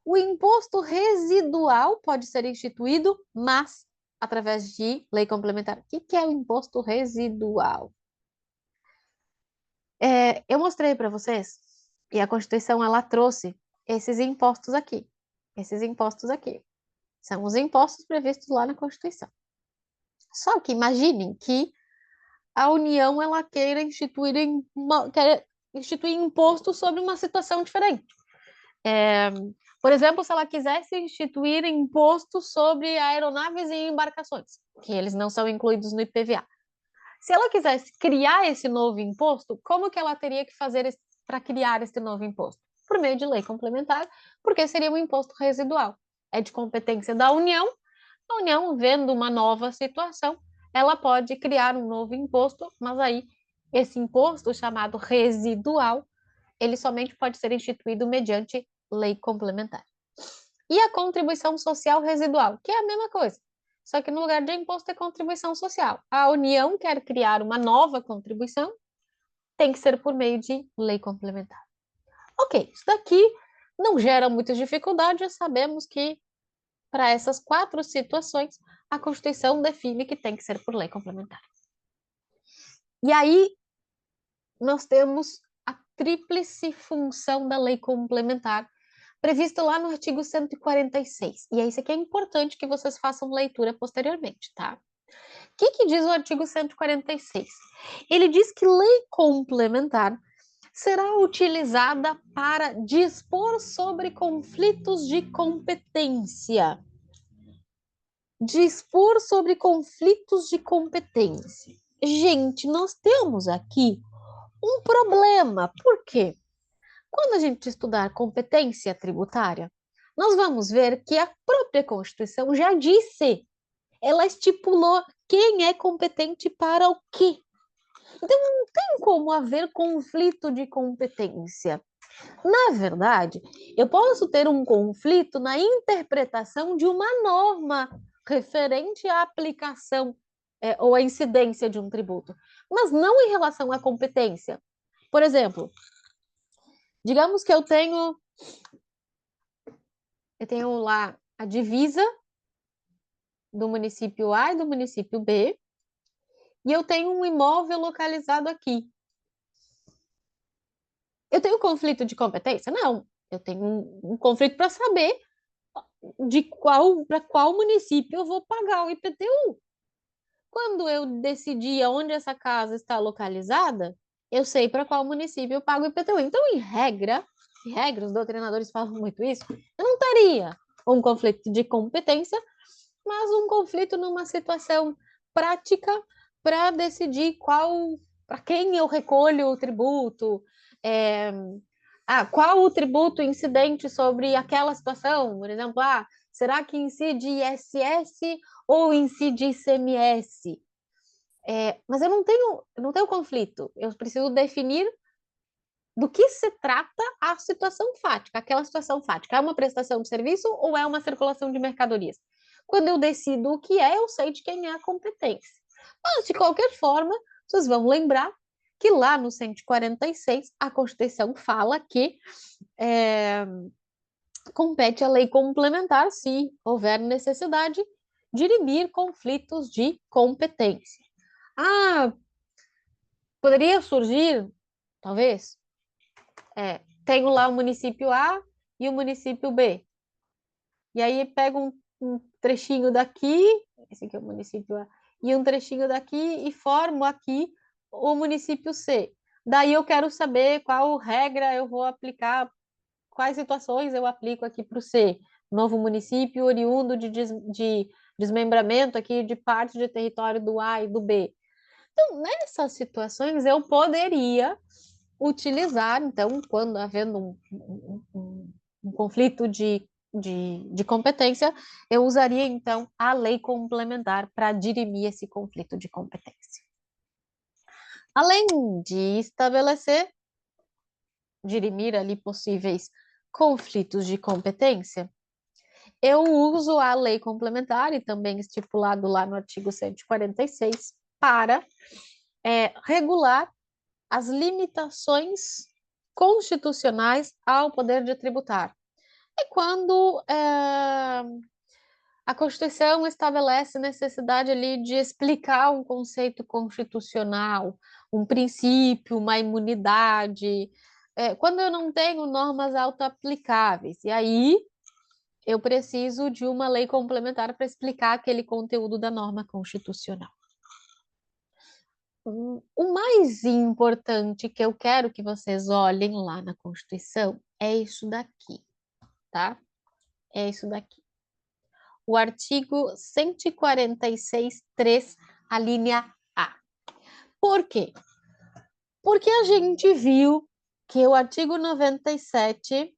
O imposto residual pode ser instituído, mas através de lei complementar. O que é o imposto residual? Eu mostrei para vocês, e a Constituição ela trouxe esses impostos aqui. Esses impostos aqui. São os impostos previstos lá na Constituição. Só que imaginem que a União ela queira quer instituir imposto sobre uma situação diferente. Por exemplo, se ela quisesse instituir imposto sobre aeronaves e embarcações, que eles não são incluídos no IPVA. Se ela quisesse criar esse novo imposto, como que ela teria que fazer para criar esse novo imposto? Por meio de lei complementar, porque seria um imposto residual. É de competência da União. A União, vendo uma nova situação, ela pode criar um novo imposto, mas aí esse imposto, chamado residual, ele somente pode ser instituído mediante lei complementar. E a contribuição social residual, que é a mesma coisa, só que no lugar de imposto é contribuição social. A União quer criar uma nova contribuição, tem que ser por meio de lei complementar. Ok, isso daqui não gera muitas dificuldades, sabemos que para essas 4 situações, a Constituição define que tem que ser por lei complementar. E aí, nós temos a tríplice função da lei complementar, prevista lá no artigo 146. E é isso aqui é importante que vocês façam leitura posteriormente, tá? O que diz o artigo 146? Ele diz que lei complementar será utilizada para dispor sobre conflitos de competência. Dispor sobre conflitos de competência. Gente, nós temos aqui um problema. Por quê? Quando a gente estudar competência tributária, nós vamos ver que a própria Constituição já disse, ela estipulou quem é competente para o quê. Então, não tem como haver conflito de competência. Na verdade, eu posso ter um conflito na interpretação de uma norma referente à aplicação ou à incidência de um tributo, mas não em relação à competência. Por exemplo, digamos que eu tenho lá a divisa do município A e do município B, e eu tenho um imóvel localizado aqui. Eu tenho conflito de competência? Não. Eu tenho um conflito para saber para qual município eu vou pagar o IPTU. Quando eu decidi onde essa casa está localizada, eu sei para qual município eu pago o IPTU. Então, em regra, os doutrinadores falam muito isso, eu não teria um conflito de competência, mas um conflito numa situação prática para decidir para quem eu recolho o tributo, qual o tributo incidente sobre aquela situação, por exemplo, será que incide ISS ou incide ICMS? Mas eu não tenho conflito, eu preciso definir do que se trata a situação fática, aquela situação fática. É uma prestação de serviço ou é uma circulação de mercadorias? Quando eu decido o que é, eu sei de quem é a competência. Mas, de qualquer forma, vocês vão lembrar que lá no 146, a Constituição fala que compete à lei complementar, se houver necessidade, dirimir conflitos de competência. Poderia surgir, talvez, tenho lá o município A e o município B. E aí pego um trechinho daqui, esse aqui é o município A, e um trechinho daqui e formo aqui o município C. Daí eu quero saber qual regra eu vou aplicar, quais situações eu aplico aqui para o C. Novo município oriundo de desmembramento aqui de parte de território do A e do B. Então, nessas situações, eu poderia utilizar, então, quando havendo um conflito de competência, eu usaria, então, a lei complementar para dirimir esse conflito de competência. Além de estabelecer, dirimir ali possíveis conflitos de competência, eu uso a lei complementar, e também estipulado lá no artigo 146, para regular as limitações constitucionais ao poder de tributar. É quando a Constituição estabelece necessidade ali de explicar um conceito constitucional, um princípio, uma imunidade, quando eu não tenho normas autoaplicáveis. E aí eu preciso de uma lei complementar para explicar aquele conteúdo da norma constitucional. O mais importante que eu quero que vocês olhem lá na Constituição é isso daqui, tá? É isso daqui. O artigo 146, 3, a linha A. Por quê? Porque a gente viu que o artigo 97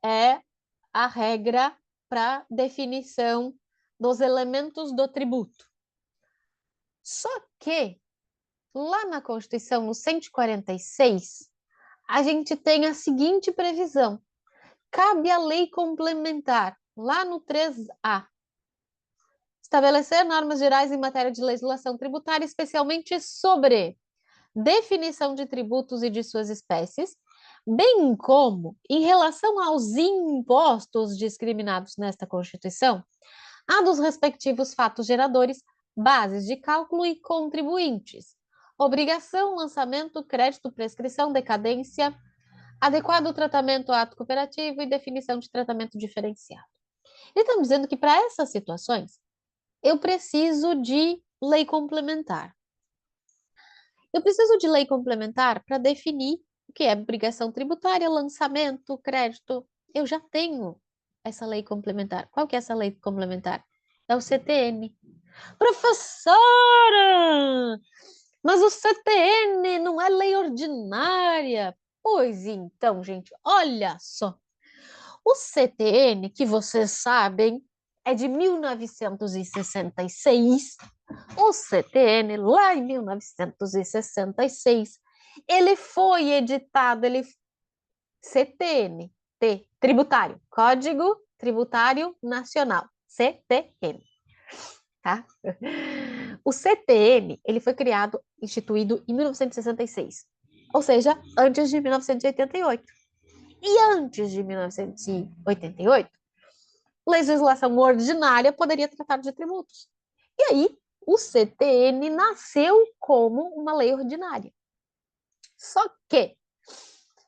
é a regra para definição dos elementos do tributo. Só que lá na Constituição, no 146, a gente tem a seguinte previsão: cabe à lei complementar, lá no 3A, estabelecer normas gerais em matéria de legislação tributária, especialmente sobre definição de tributos e de suas espécies, bem como em relação aos impostos discriminados nesta Constituição, a dos respectivos fatos geradores, bases de cálculo e contribuintes, obrigação, lançamento, crédito, prescrição, decadência, adequado tratamento ao ato cooperativo e definição de tratamento diferenciado. Eles estão dizendo que para essas situações, eu preciso de lei complementar. Eu preciso de lei complementar para definir o que é obrigação tributária, lançamento, crédito. Eu já tenho essa lei complementar. Qual que é essa lei complementar? É o CTN. Professora! Mas o CTN não é lei ordinária. Pois então, gente, olha só. O CTN, que vocês sabem, é de 1966. O CTN, lá em 1966, ele foi editado, CTN, tributário, Código Tributário Nacional, CTN, tá? O CTN, ele foi criado, instituído em 1966, ou seja, antes de 1988. E antes de 1988, legislação ordinária poderia tratar de tributos. E aí, o CTN nasceu como uma lei ordinária. Só que,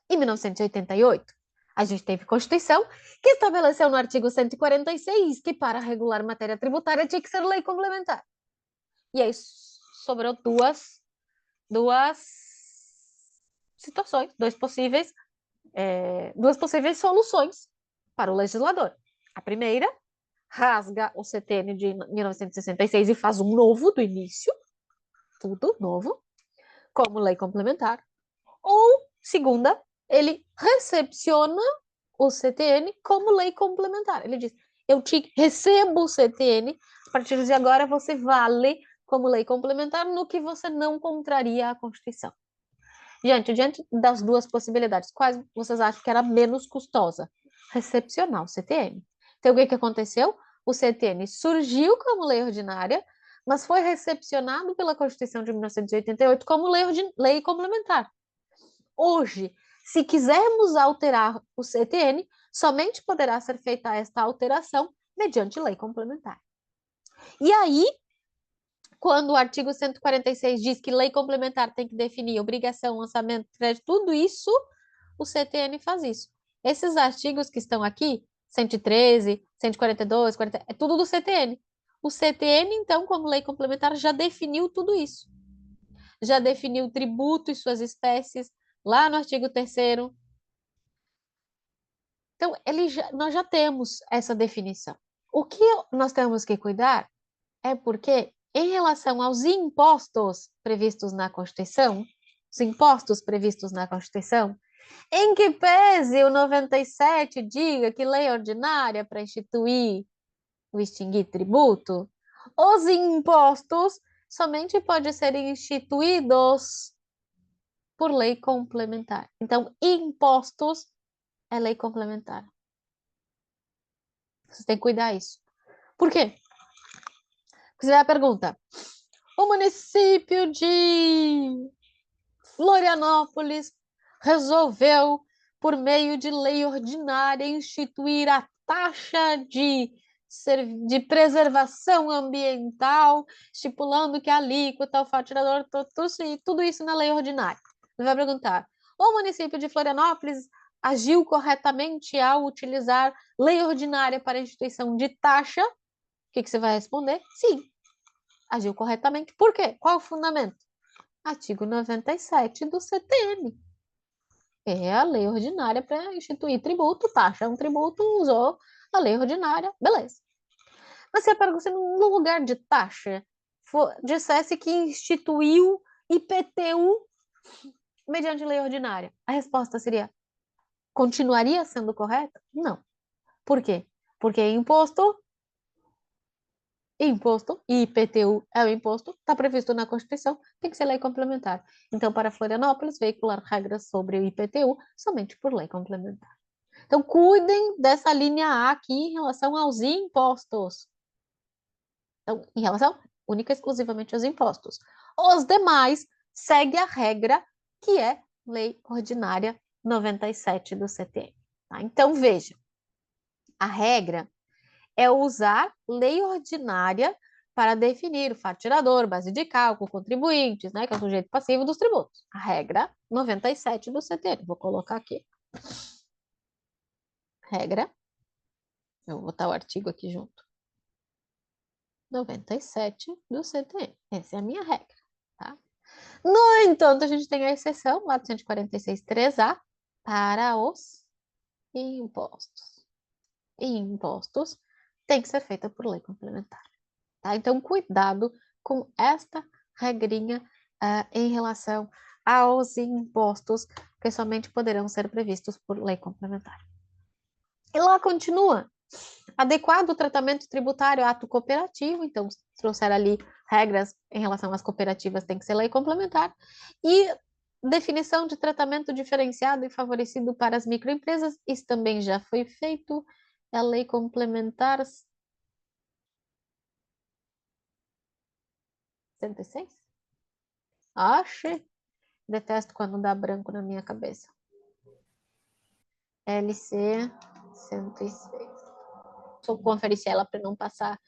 em 1988, a gente teve Constituição, que estabeleceu no artigo 146 que para regular matéria tributária tinha que ser lei complementar. E aí sobrou duas situações, duas possíveis soluções para o legislador. A primeira, rasga o CTN de 1966 e faz um novo do início, tudo novo, como lei complementar. Ou, segunda, ele recepciona o CTN como lei complementar. Ele diz, eu recebo o CTN, a partir de agora você vale como lei complementar no que você não contraria a Constituição. Diante das duas possibilidades, quais vocês acham que era menos custosa? Recepcionar o CTN. Então, o que aconteceu? O CTN surgiu como lei ordinária, mas foi recepcionado pela Constituição de 1988 como lei complementar. Hoje, se quisermos alterar o CTN, somente poderá ser feita esta alteração mediante lei complementar. E aí, quando o artigo 146 diz que lei complementar tem que definir obrigação, lançamento, crédito, tudo isso, o CTN faz isso. Esses artigos que estão aqui, 113, 142, 40, é tudo do CTN. O CTN, então, como lei complementar, já definiu tudo isso. Já definiu o tributo e suas espécies, lá no artigo 3º. Então, nós já temos essa definição. O que nós temos que cuidar é porque, em relação aos impostos previstos na Constituição, os impostos previstos na Constituição, em que pese o 97 diga que lei ordinária para instituir ou extinguir tributo, os impostos somente podem ser instituídos por lei complementar. Então, impostos é lei complementar. Você tem que cuidar isso. Por quê? Você vai pergunta: o município de Florianópolis resolveu, por meio de lei ordinária, instituir a taxa de preservação ambiental, estipulando que a alíquota, o faturador, tudo isso na lei ordinária. Você vai perguntar: o município de Florianópolis agiu corretamente ao utilizar lei ordinária para a instituição de taxa? O que você vai responder? Sim, agiu corretamente. Por quê? Qual o fundamento? Artigo 97 do CTN. É a lei ordinária para instituir tributo, taxa um tributo, usou a lei ordinária, beleza. Mas se a pergunta, no lugar de taxa, dissesse que instituiu IPTU mediante lei ordinária, a resposta seria: continuaria sendo correta? Não. Por quê? Porque imposto, IPTU é o imposto, está previsto na Constituição, tem que ser lei complementar. Então, para Florianópolis, veicular regras sobre o IPTU somente por lei complementar. Então, cuidem dessa linha A aqui em relação aos impostos. Então, em relação única e exclusivamente aos impostos. Os demais segue a regra que é lei ordinária 97 do CTN. Tá? Então, veja, a regra é usar lei ordinária para definir o fato tirador, base de cálculo, contribuintes, né, que é o sujeito passivo dos tributos. A regra 97 do CTN. Vou colocar aqui. Regra. Eu vou botar o artigo aqui junto. 97 do CTN. Essa é a minha regra, tá? No entanto, a gente tem a exceção, lá do 146.3a, para os impostos. E impostos tem que ser feita por lei complementar. Tá? Então, cuidado com esta regrinha em relação aos impostos, que somente poderão ser previstos por lei complementar. E lá continua. Adequado o tratamento tributário a ato cooperativo, então, se trouxer ali regras em relação às cooperativas, tem que ser lei complementar. E definição de tratamento diferenciado e favorecido para as microempresas, isso também já foi feito, é a lei complementar 106? Ache, detesto quando dá branco na minha cabeça. LC 106. Vou conferir se ela para não passar.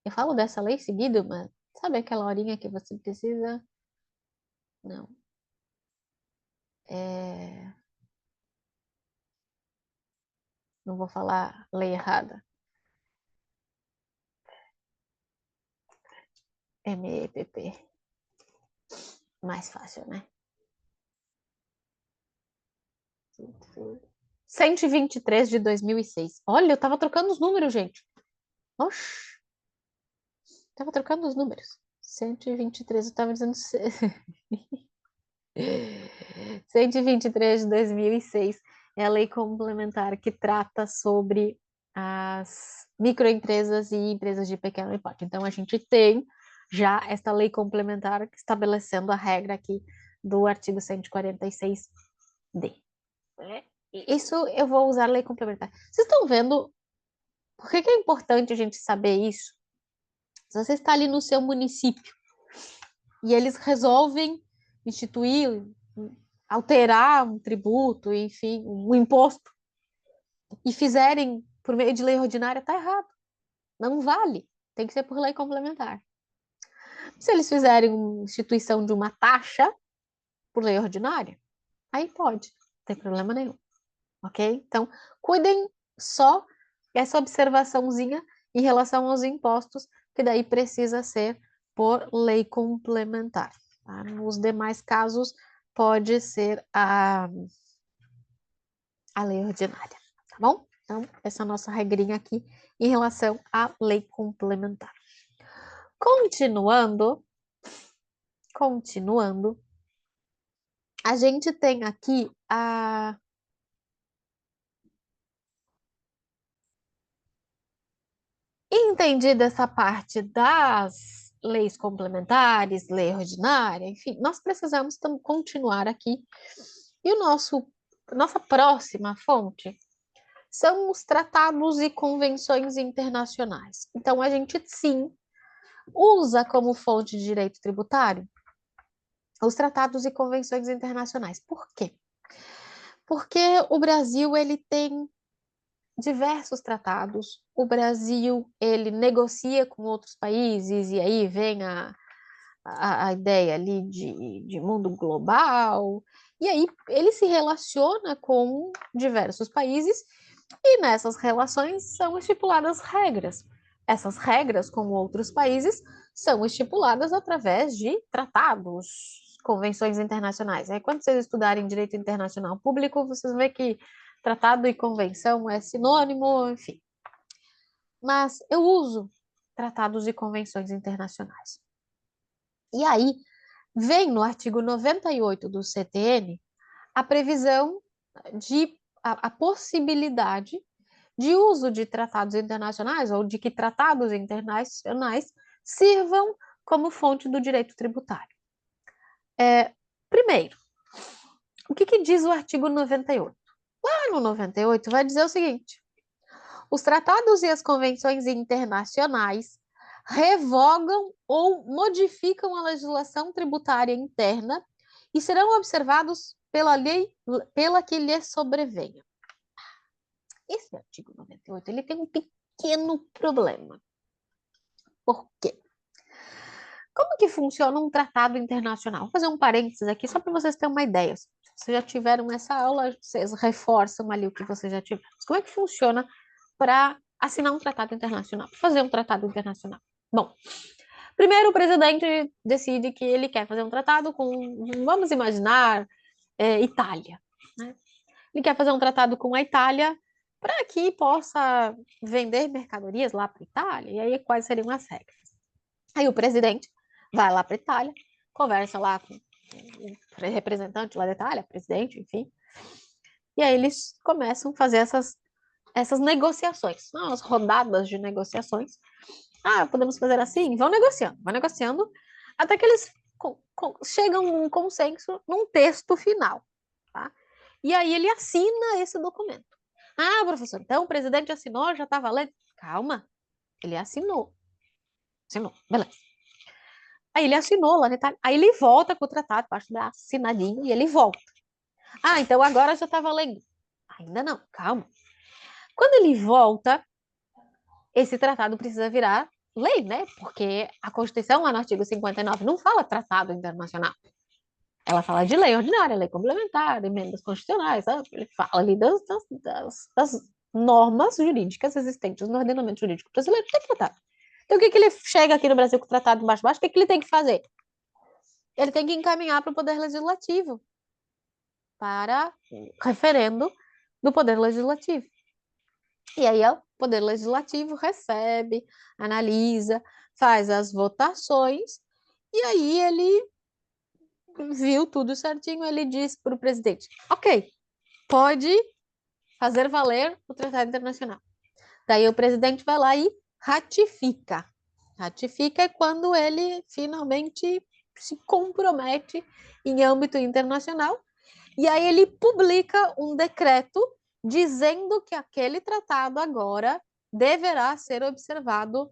Eu falo dessa lei seguida, mas sabe aquela horinha que você precisa? Não. Não vou falar lei errada. MEPP. Mais fácil, né? 123 de 2006. Olha, eu tava trocando os números, gente. Oxi. Tava trocando os números. 123, eu tava dizendo... 123 de 2006 é a lei complementar que trata sobre as microempresas e empresas de pequeno porte. Então, a gente tem já esta lei complementar estabelecendo a regra aqui do artigo 146D. Isso eu vou usar lei complementar. Vocês estão vendo por que é importante a gente saber isso? Se você está ali no seu município e eles resolvem instituir, alterar um tributo, enfim, um imposto, e fizerem por meio de lei ordinária, está errado. Não vale. Tem que ser por lei complementar. Se eles fizerem uma instituição de uma taxa por lei ordinária, aí pode, não tem problema nenhum. Ok? Então, cuidem só essa observaçãozinha em relação aos impostos, que daí precisa ser por lei complementar. Tá? Nos demais casos, pode ser a lei ordinária, tá bom? Então, essa é a nossa regrinha aqui em relação à lei complementar. Continuando, a gente tem aqui a... Entendida essa parte das leis complementares, lei ordinária, enfim, nós precisamos continuar aqui. E nossa próxima fonte são os tratados e convenções internacionais. Então, a gente, sim, usa como fonte de direito tributário os tratados e convenções internacionais. Por quê? Porque o Brasil, ele tem diversos tratados. O Brasil, ele negocia com outros países, e aí vem a ideia ali de mundo global, e aí ele se relaciona com diversos países, e nessas relações são estipuladas regras. Essas regras com outros países são estipuladas através de tratados, convenções internacionais. Aí, quando vocês estudarem direito internacional público, vocês vão ver que tratado e convenção é sinônimo, enfim. Mas eu uso tratados e convenções internacionais. E aí, vem no artigo 98 do CTN a previsão de a possibilidade de uso de tratados internacionais ou de que tratados internacionais sirvam como fonte do direito tributário. Primeiro, o que diz o artigo 98? Lá no 98 vai dizer o seguinte: os tratados e as convenções internacionais revogam ou modificam a legislação tributária interna e serão observados pela lei pela que lhe sobrevenha. Esse artigo 98, ele tem um pequeno problema. Por quê? Como que funciona um tratado internacional? Vou fazer um parênteses aqui só para vocês terem uma ideia. Se vocês já tiveram essa aula, vocês reforçam ali o que vocês já tiveram. Mas como é que funciona para assinar um tratado internacional, fazer um tratado internacional? Bom, primeiro o presidente decide que ele quer fazer um tratado com, vamos imaginar, Itália, né? Ele quer fazer um tratado com a Itália para que possa vender mercadorias lá para a Itália. E aí, quais seriam as regras? Aí o presidente vai lá para a Itália, conversa lá com o representante lá da Itália, presidente, enfim. E aí eles começam a fazer essas negociações, as rodadas de negociações. Podemos fazer assim? Vão negociando, até que eles chegam num consenso, num texto final, tá? E aí ele assina esse documento. Professor, então o presidente assinou, já está valendo? Calma, ele assinou. Assinou, beleza. Aí ele assinou lá na Itália. Aí ele volta com o tratado, parte do braço, assinadinho, e ele volta. Então agora já está valendo. Ainda não, calma. Quando ele volta, esse tratado precisa virar lei, né? Porque a Constituição, lá no artigo 59, não fala tratado internacional. Ela fala de lei ordinária, lei complementar, emendas constitucionais, sabe? Ele fala ali das normas jurídicas existentes no ordenamento jurídico brasileiro, tem tratado. Então, o que ele chega aqui no Brasil com o tratado baixo, o que ele tem que fazer? Ele tem que encaminhar para o Poder Legislativo, para referendo do Poder Legislativo. E aí o Poder Legislativo recebe, analisa, faz as votações, e aí ele viu tudo certinho, ele diz para o presidente, ok, pode fazer valer o Tratado Internacional. Daí o presidente vai lá e ratifica. Ratifica é quando ele finalmente se compromete em âmbito internacional, e aí ele publica um decreto dizendo que aquele tratado agora deverá ser observado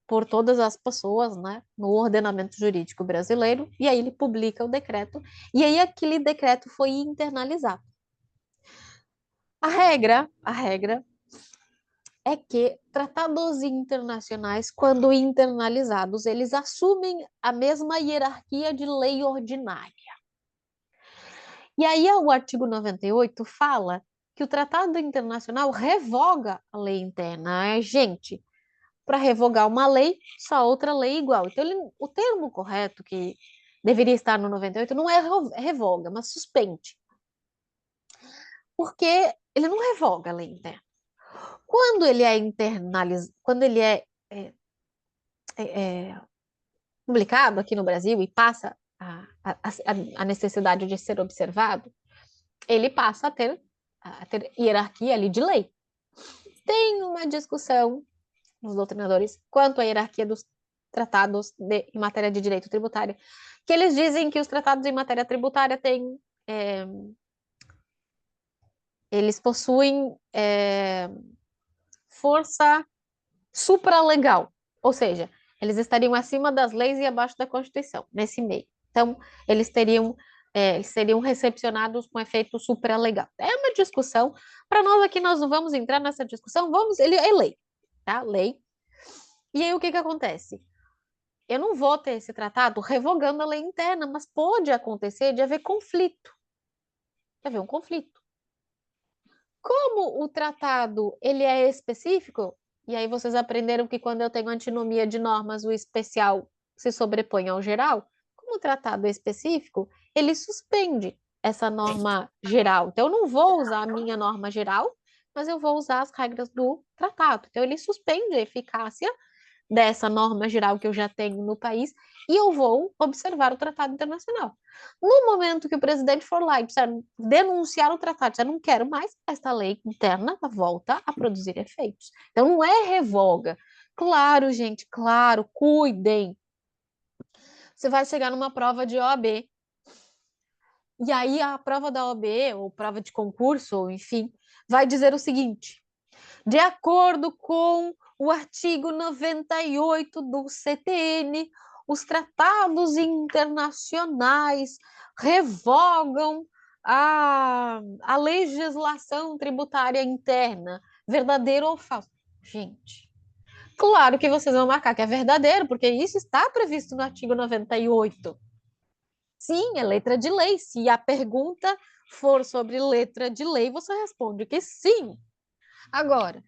por todas as pessoas, né, no ordenamento jurídico brasileiro, e aí ele publica o decreto, e aí aquele decreto foi internalizado. A regra é que tratados internacionais, quando internalizados, eles assumem a mesma hierarquia de lei ordinária. E aí o artigo 98 fala que o tratado internacional revoga a lei interna. Gente, para revogar uma lei, só outra lei igual. Então, o termo correto que deveria estar no 98 não é revoga, mas suspende. Porque ele não revoga a lei interna. Quando ele é internalizado, quando ele é publicado aqui no Brasil e passa a necessidade de ser observado, ele passa a ter hierarquia ali de lei. Tem uma discussão nos doutrinadores quanto à hierarquia dos tratados em matéria de direito tributário, que eles dizem que os tratados em matéria tributária eles possuem força supralegal, ou seja, eles estariam acima das leis e abaixo da Constituição, nesse meio. Então, eles seriam recepcionados com efeito supralegal. É uma discussão, para nós aqui nós não vamos entrar nessa discussão, ele é lei, tá? Lei. E aí o que acontece? Eu não vou ter esse tratado revogando a lei interna, mas pode acontecer de haver conflito. De haver um conflito. Como o tratado ele é específico, e aí vocês aprenderam que quando eu tenho antinomia de normas, o especial se sobrepõe ao geral, como o tratado é específico, ele suspende essa norma geral. Então, eu não vou usar a minha norma geral, mas eu vou usar as regras do tratado. Então, ele suspende a eficácia dessa norma geral que eu já tenho no país e eu vou observar o tratado internacional. No momento que o presidente for lá e precisar denunciar o tratado, eu não quero mais, esta lei interna volta a produzir efeitos. Então, não é revoga. Claro, gente, claro, cuidem. Você vai chegar numa prova de OAB, e aí a prova da OAB, ou prova de concurso, ou enfim, vai dizer o seguinte: de acordo com o artigo 98 do CTN, os tratados internacionais revogam a legislação tributária interna. Verdadeiro ou falso? Gente, claro que vocês vão marcar que é verdadeiro, porque isso está previsto no artigo 98. Sim, é letra de lei. Se a pergunta for sobre letra de lei, você responde que sim. Agora,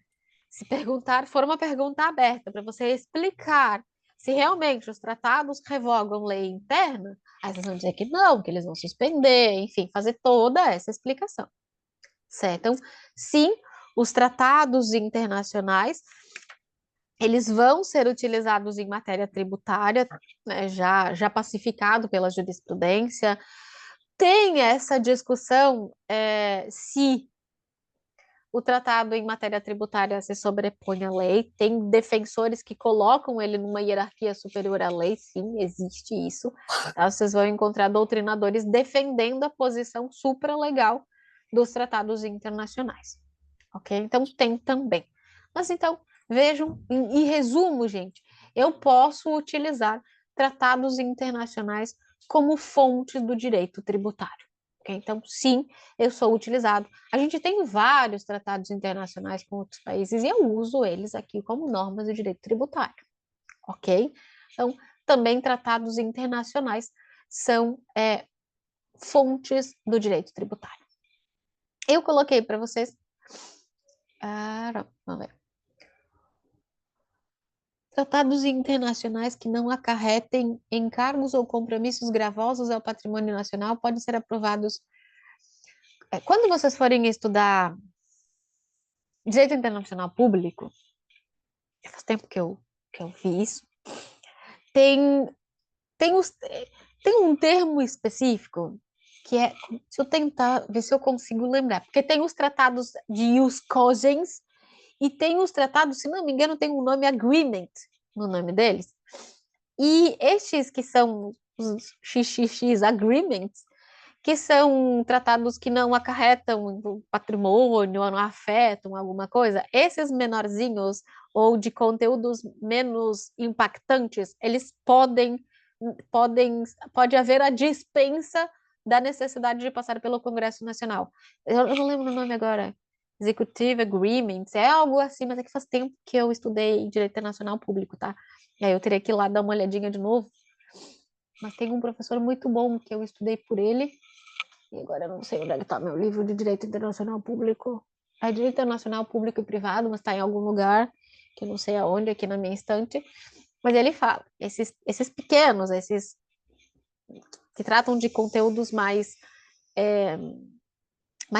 se perguntar, for uma pergunta aberta para você explicar se realmente os tratados revogam lei interna, aí vocês vão dizer que não, que eles vão suspender, enfim, fazer toda essa explicação. Certo? Então, sim, os tratados internacionais eles vão ser utilizados em matéria tributária, né, já pacificado pela jurisprudência. Tem essa discussão se o tratado em matéria tributária se sobrepõe à lei. Tem defensores que colocam ele numa hierarquia superior à lei, sim, existe isso. Tá? Vocês vão encontrar doutrinadores defendendo a posição supralegal dos tratados internacionais. Ok? Então, tem também. Mas então, vejam, em resumo, gente, eu posso utilizar tratados internacionais como fonte do direito tributário. Okay? Então, sim, eu sou utilizado. A gente tem vários tratados internacionais com outros países e eu uso eles aqui como normas de direito tributário. Ok? Então, também tratados internacionais são fontes do direito tributário. Eu coloquei para vocês. Vamos ver. Tratados internacionais que não acarretem encargos ou compromissos gravosos ao patrimônio nacional podem ser aprovados. Quando vocês forem estudar direito internacional público, faz tempo que eu vi isso, tem, tem, os, tem um termo específico que é, se eu tentar ver se eu consigo lembrar, porque tem os tratados de ius cogens e tem os tratados, se não me engano, tem um nome agreement no nome deles. E estes que são os XXX agreements, que são tratados que não acarretam patrimônio, não afetam alguma coisa, esses menorzinhos ou de conteúdos menos impactantes, eles pode haver a dispensa da necessidade de passar pelo Congresso Nacional. Eu não lembro o nome agora. Executive Agreements, é algo assim, mas é que faz tempo que eu estudei Direito Internacional Público, tá? E aí eu teria que ir lá dar uma olhadinha de novo. Mas tem um professor muito bom que eu estudei por ele, e agora eu não sei onde está meu livro de Direito Internacional Público. É Direito Internacional Público e Privado, mas está em algum lugar, que eu não sei aonde, aqui na minha estante. Mas ele fala, esses pequenos, esses que tratam de conteúdos mais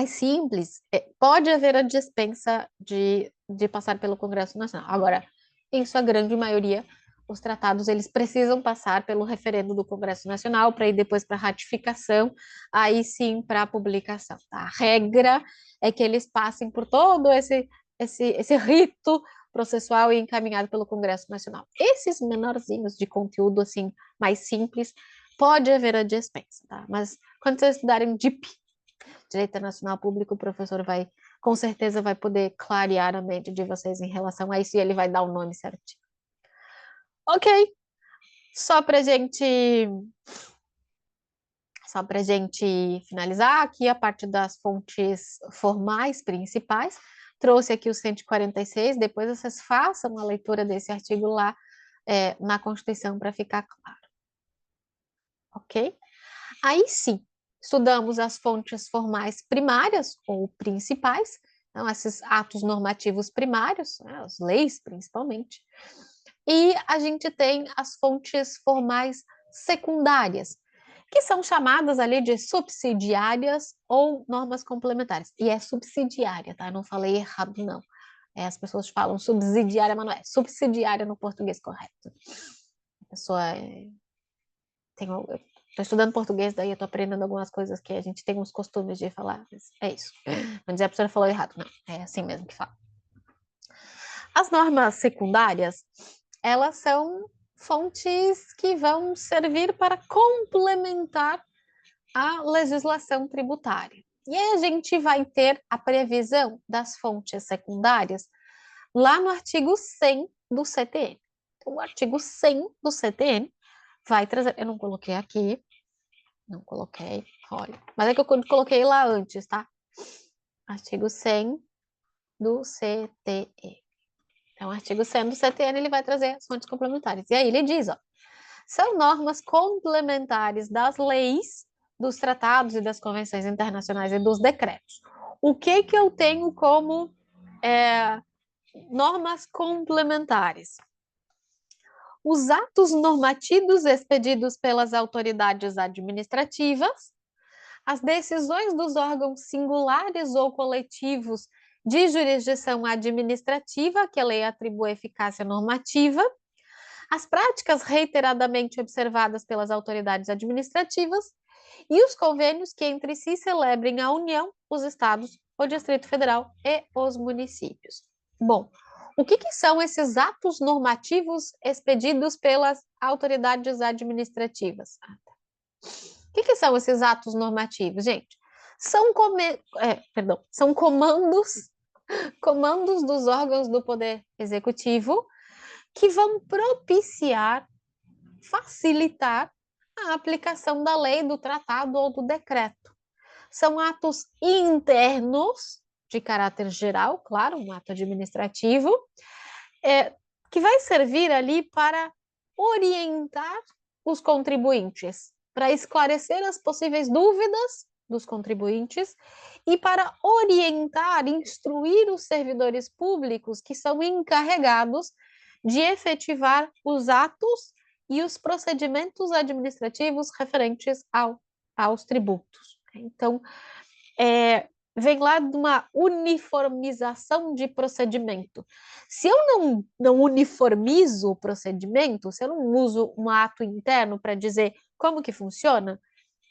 simples, pode haver a dispensa de passar pelo Congresso Nacional. Agora, em sua grande maioria, os tratados eles precisam passar pelo referendo do Congresso Nacional para ir depois para ratificação, aí sim para publicação. Tá? A regra é que eles passem por todo esse rito processual e encaminhado pelo Congresso Nacional. Esses menorzinhos de conteúdo assim mais simples, pode haver a dispensa, tá? Mas quando vocês estudarem DIP, Direito Internacional Público, o professor com certeza vai poder clarear a mente de vocês em relação a isso e ele vai dar o nome certinho. Ok, só para gente finalizar aqui a parte das fontes formais principais, trouxe aqui o 146, depois vocês façam a leitura desse artigo lá na Constituição para ficar claro. Ok? Aí sim, estudamos as fontes formais primárias ou principais, então esses atos normativos primários, né, as leis principalmente, e a gente tem as fontes formais secundárias, que são chamadas ali de subsidiárias ou normas complementares. E é subsidiária, tá? Eu não falei errado, não. As pessoas falam subsidiária, mas não é subsidiária no português correto. A pessoa estou estudando português, daí eu estou aprendendo algumas coisas que a gente tem uns costumes de falar. É isso. Não dizer a pessoa falou errado, não. É assim mesmo que fala. As normas secundárias, elas são fontes que vão servir para complementar a legislação tributária. E aí a gente vai ter a previsão das fontes secundárias lá no artigo 100 do CTN. Então, o artigo 100 do CTN vai trazer. Eu não coloquei aqui, não coloquei, olha. Mas é que eu coloquei lá antes, tá? Artigo 100 do CTE. Então, o artigo 100 do CTN, ele vai trazer as fontes complementares. E aí ele diz, ó, são normas complementares das leis, dos tratados e das convenções internacionais e dos decretos. O que que eu tenho como normas complementares? Os atos normativos expedidos pelas autoridades administrativas, as decisões dos órgãos singulares ou coletivos de jurisdição administrativa, que a lei atribui eficácia normativa, as práticas reiteradamente observadas pelas autoridades administrativas e os convênios que entre si celebrem a União, os estados, o Distrito Federal e os municípios. Bom, o que são esses atos normativos expedidos pelas autoridades administrativas? O que são esses atos normativos, gente? São comandos dos órgãos do Poder Executivo que vão propiciar, facilitar a aplicação da lei, do tratado ou do decreto. São atos internos, de caráter geral, claro, um ato administrativo, que vai servir ali para orientar os contribuintes, para esclarecer as possíveis dúvidas dos contribuintes e para orientar, instruir os servidores públicos que são encarregados de efetivar os atos e os procedimentos administrativos referentes aos tributos. Então, vem lá de uma uniformização de procedimento. Se eu não uniformizo o procedimento, se eu não uso um ato interno para dizer como que funciona,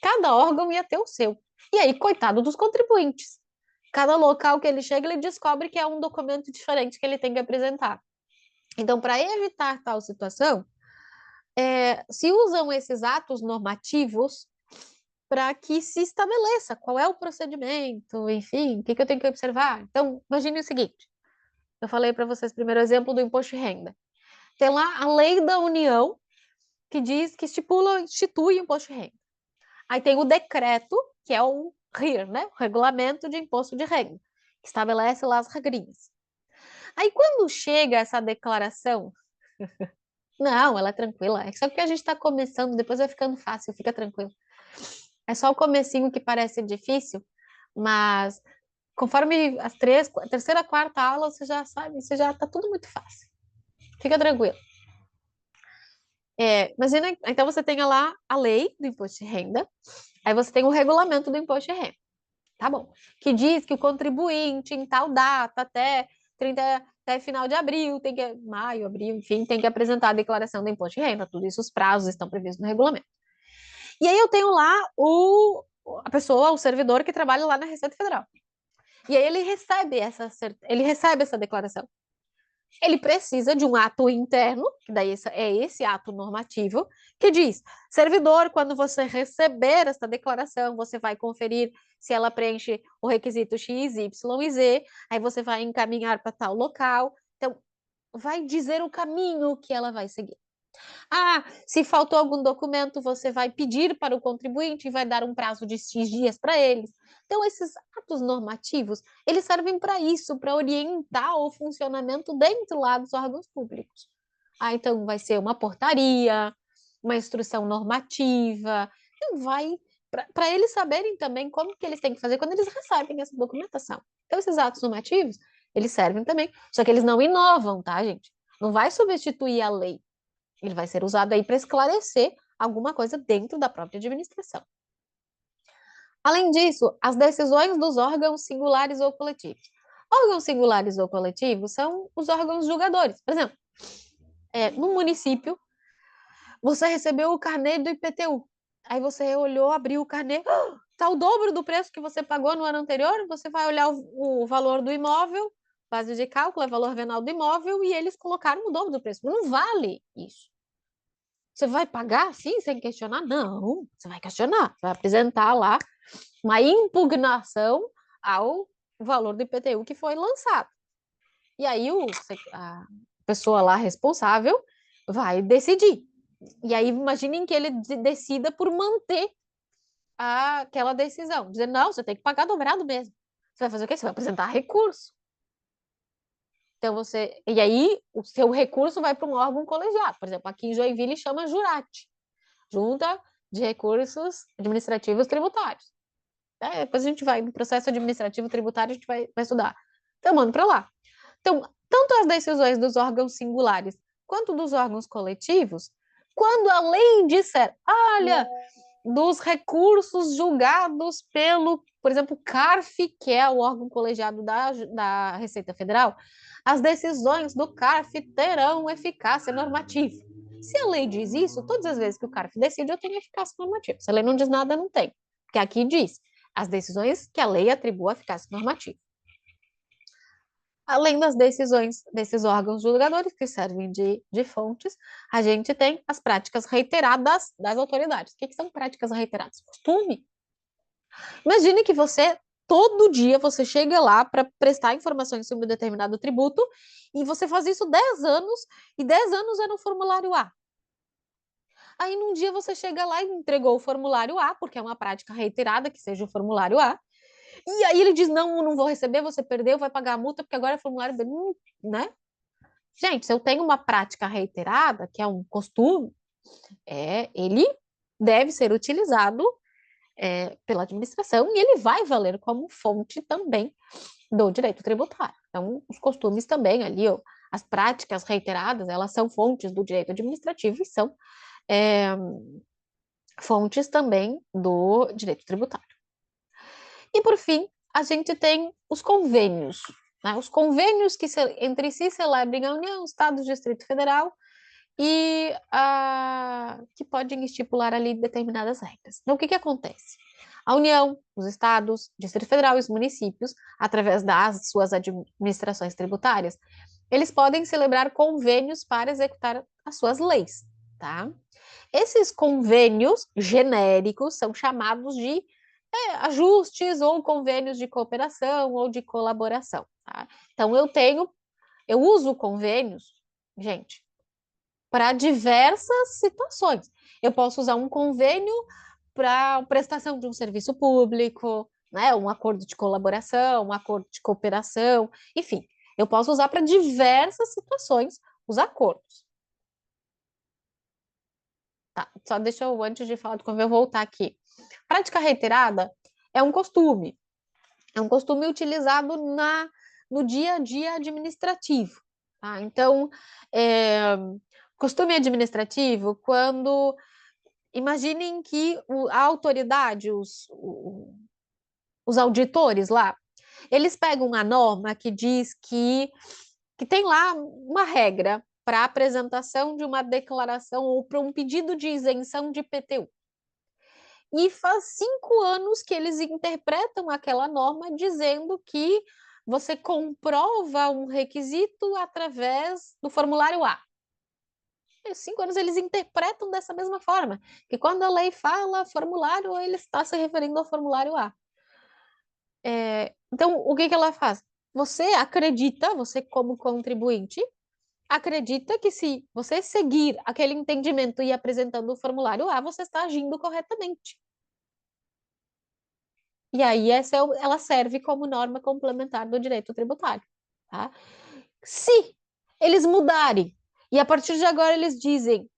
cada órgão ia ter o seu. E aí, coitado dos contribuintes. Cada local que ele chega, ele descobre que é um documento diferente que ele tem que apresentar. Então, para evitar tal situação, se usam esses atos normativos para que se estabeleça qual é o procedimento, enfim, o que eu tenho que observar. Então, imagine o seguinte: eu falei para vocês, primeiro exemplo do imposto de renda. Tem lá a lei da União que diz que institui o imposto de renda. Aí tem o decreto, que é o RIR, né? O Regulamento de Imposto de Renda, que estabelece lá as regrinhas. Aí quando chega essa declaração, não, ela é tranquila, é só porque a gente está começando, depois vai ficando fácil, fica tranquilo. É só o comecinho que parece difícil, mas conforme a terceira, quarta aula, você já sabe, você já tá tudo muito fácil. Fica tranquilo. Imagina, então você tem lá a lei do imposto de renda, aí você tem o regulamento do imposto de renda, tá bom? Que diz que o contribuinte em tal data, até final de abril, maio, abril, enfim, tem que apresentar a declaração do imposto de renda, tudo isso, os prazos estão previstos no regulamento. E aí eu tenho lá a pessoa, o servidor que trabalha lá na Receita Federal. E aí ele recebe essa declaração. Ele precisa de um ato interno, que daí é esse ato normativo, que diz: servidor, quando você receber essa declaração, você vai conferir se ela preenche o requisito X, Y e Z, aí você vai encaminhar para tal local. Então, vai dizer o caminho que ela vai seguir. Se faltou algum documento, você vai pedir para o contribuinte e vai dar um prazo de X dias para eles. Então, esses atos normativos, eles servem para isso, para orientar o funcionamento dentro lá dos órgãos públicos. Então, vai ser uma portaria, uma instrução normativa, vai para eles saberem também como que eles têm que fazer quando eles recebem essa documentação. Então, esses atos normativos, eles servem também, só que eles não inovam, tá, gente? Não vai substituir a lei. Ele vai ser usado aí para esclarecer alguma coisa dentro da própria administração. Além disso, as decisões dos órgãos singulares ou coletivos. Órgãos singulares ou coletivos são os órgãos julgadores. Por exemplo, no município, você recebeu o carnê do IPTU. Aí você olhou, abriu o carnê, está o dobro do preço que você pagou no ano anterior, você vai olhar o valor do imóvel, base de cálculo, é valor venal do imóvel, e eles colocaram o dobro do preço. Não vale isso. Você vai pagar assim, sem questionar? Não, você vai questionar. Você vai apresentar lá uma impugnação ao valor do IPTU que foi lançado. E aí a pessoa lá responsável vai decidir. E aí, imaginem que ele decida por manter aquela decisão. Dizer, não, você tem que pagar dobrado mesmo. Você vai fazer o quê? Você vai apresentar recurso. Então, E aí, o seu recurso vai para um órgão colegiado. Por exemplo, aqui em Joinville chama Jurate, Junta de Recursos Administrativos Tributários. Depois a gente vai, no processo administrativo tributário, a gente vai estudar. Então, mando para lá. Então, tanto as decisões dos órgãos singulares quanto dos órgãos coletivos, quando a lei disser, olha, dos recursos julgados pelo, por exemplo, CARF, que é o órgão colegiado da Receita Federal, as decisões do CARF terão eficácia normativa. Se a lei diz isso, todas as vezes que o CARF decide, eu tenho eficácia normativa. Se a lei não diz nada, não tem. Porque aqui diz as decisões que a lei atribua eficácia normativa. Além das decisões desses órgãos julgadores, que servem de fontes, a gente tem as práticas reiteradas das autoridades. O que são práticas reiteradas? Costume. Imagine que todo dia, você chega lá para prestar informações sobre um determinado tributo e você faz isso 10 anos, e 10 anos é no formulário A. Aí, num dia, você chega lá e entregou o formulário A, porque é uma prática reiterada que seja o formulário A, e aí ele diz, não, não vou receber, você perdeu, vai pagar a multa, porque agora é formulário B, né? Gente, se eu tenho uma prática reiterada, que é um costume, ele deve ser utilizado pela administração e ele vai valer como fonte também do direito tributário. Então, os costumes também ali, ó, as práticas reiteradas, elas são fontes do direito administrativo e são fontes também do direito tributário. E, por fim, a gente tem os convênios, né? Os convênios que entre si celebrem a União, Estado, Distrito Federal e que podem estipular ali determinadas regras. Então, o que acontece? A União, os estados, Distrito Federal e os municípios, através das suas administrações tributárias, eles podem celebrar convênios para executar as suas leis, tá? Esses convênios genéricos são chamados de ajustes ou convênios de cooperação ou de colaboração, tá? Então, eu uso convênios, gente, para diversas situações. Eu posso usar um convênio para prestação de um serviço público, né? Um acordo de colaboração, um acordo de cooperação, enfim, eu posso usar para diversas situações os acordos. Tá, só deixa eu, antes de falar do convênio, voltar aqui. Prática reiterada é um costume. É um costume utilizado no dia a dia administrativo. Tá? Então, costume administrativo, quando imaginem que a autoridade, os auditores lá, eles pegam a norma que diz que tem lá uma regra para apresentação de uma declaração ou para um pedido de isenção de IPTU. E faz 5 anos que eles interpretam aquela norma dizendo que você comprova um requisito através do formulário A. E 5 anos eles interpretam dessa mesma forma, que quando a lei fala formulário, ele está se referindo ao formulário A. Então, o que ela faz? Você acredita, você como contribuinte, acredita que se você seguir aquele entendimento e apresentando o formulário A, você está agindo corretamente. E aí ela serve como norma complementar do direito tributário. Tá? Se eles mudarem e a partir de agora eles dizem,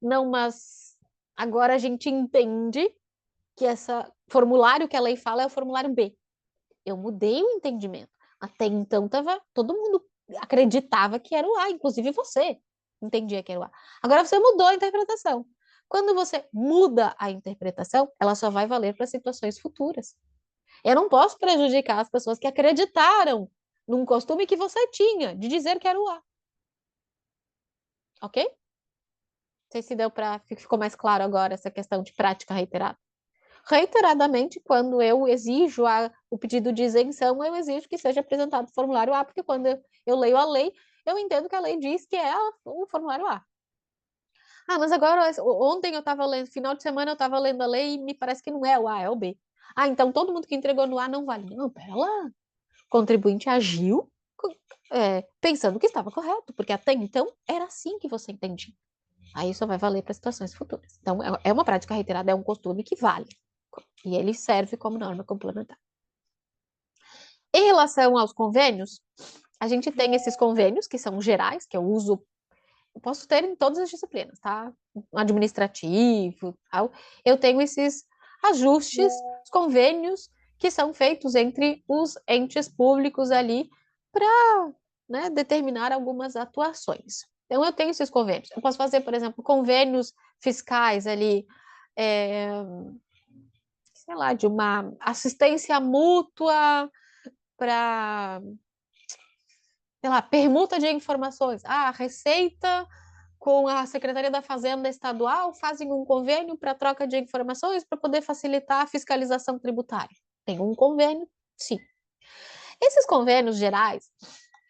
não, mas agora a gente entende que esse formulário que a lei fala é o formulário B. Eu mudei o entendimento. Até então todo mundo acreditava que era o A, inclusive você entendia que era o A. Agora você mudou a interpretação. Quando você muda a interpretação, ela só vai valer para situações futuras. Eu não posso prejudicar as pessoas que acreditaram num costume que você tinha de dizer que era o A. Ok? Não sei se ficou mais claro agora essa questão de prática reiterada. Reiteradamente, quando eu exijo o pedido de isenção, eu exijo que seja apresentado o formulário A, porque quando eu leio a lei, eu entendo que a lei diz que é o formulário A. Ah, mas agora, ontem eu estava lendo, final de semana eu estava lendo a lei e me parece que não é o A, é o B. Ah, então todo mundo que entregou no A não vale. Não, pera lá. O contribuinte agiu pensando que estava correto, porque até então era assim que você entendia. Aí só vai valer para situações futuras. Então, é uma prática reiterada, é um costume que vale. E ele serve como norma complementar. Em relação aos convênios, a gente tem esses convênios que são gerais, que eu uso, eu posso ter em todas as disciplinas, tá? Administrativo, tal. Eu tenho esses ajustes, os convênios que são feitos entre os entes públicos ali para, né, determinar algumas atuações. Então, eu tenho esses convênios. Eu posso fazer, por exemplo, convênios fiscais ali, é, sei lá, de uma assistência mútua para, sei lá, permuta de informações. Ah, a Receita com a Secretaria da Fazenda Estadual fazem um convênio para troca de informações para poder facilitar a fiscalização tributária. Tem um convênio, sim. Esses convênios gerais,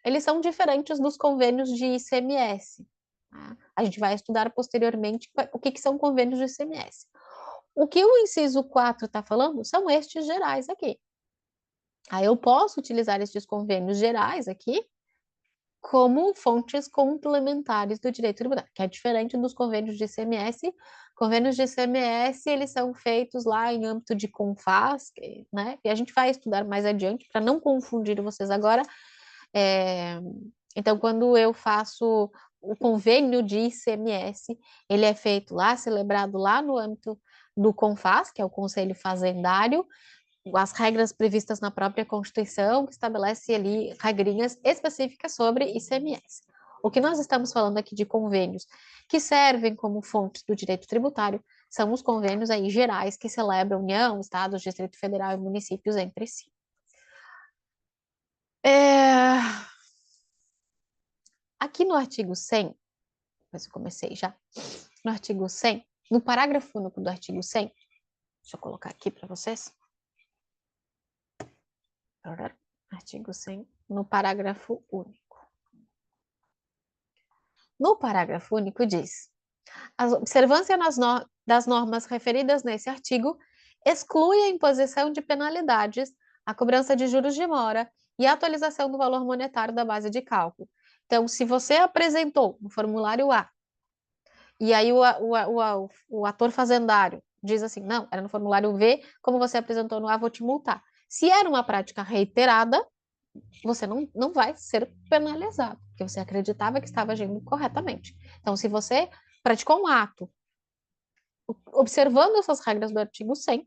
eles são diferentes dos convênios de ICMS. Tá? A gente vai estudar posteriormente o que são convênios de ICMS. O que o inciso 4 está falando são estes gerais aqui. Aí eu posso utilizar estes convênios gerais aqui como fontes complementares do direito tributário, que é diferente dos convênios de ICMS. Convênios de ICMS, eles são feitos lá em âmbito de CONFAS, né? E a gente vai estudar mais adiante, para não confundir vocês agora. Então, quando eu faço o convênio de ICMS, ele é feito lá, celebrado lá no âmbito do CONFAS, que é o Conselho Fazendário, as regras previstas na própria Constituição, que estabelece ali regrinhas específicas sobre ICMS. O que nós estamos falando aqui de convênios que servem como fontes do direito tributário são os convênios aí gerais que celebram União, Estados, Distrito Federal e municípios entre si. Aqui no artigo 100, mas eu comecei já, no artigo 100, no parágrafo único do artigo 100, deixa eu colocar aqui para vocês. Artigo 100, no parágrafo único. No parágrafo único diz: a observância das normas referidas nesse artigo exclui a imposição de penalidades, a cobrança de juros de mora e a atualização do valor monetário da base de cálculo. Então, se você apresentou no formulário A, e aí o ator fazendário diz assim, não, era no formulário V, como você apresentou no A, vou te multar. Se era uma prática reiterada, você não vai ser penalizado, porque você acreditava que estava agindo corretamente. Então, se você praticou um ato observando essas regras do artigo 100,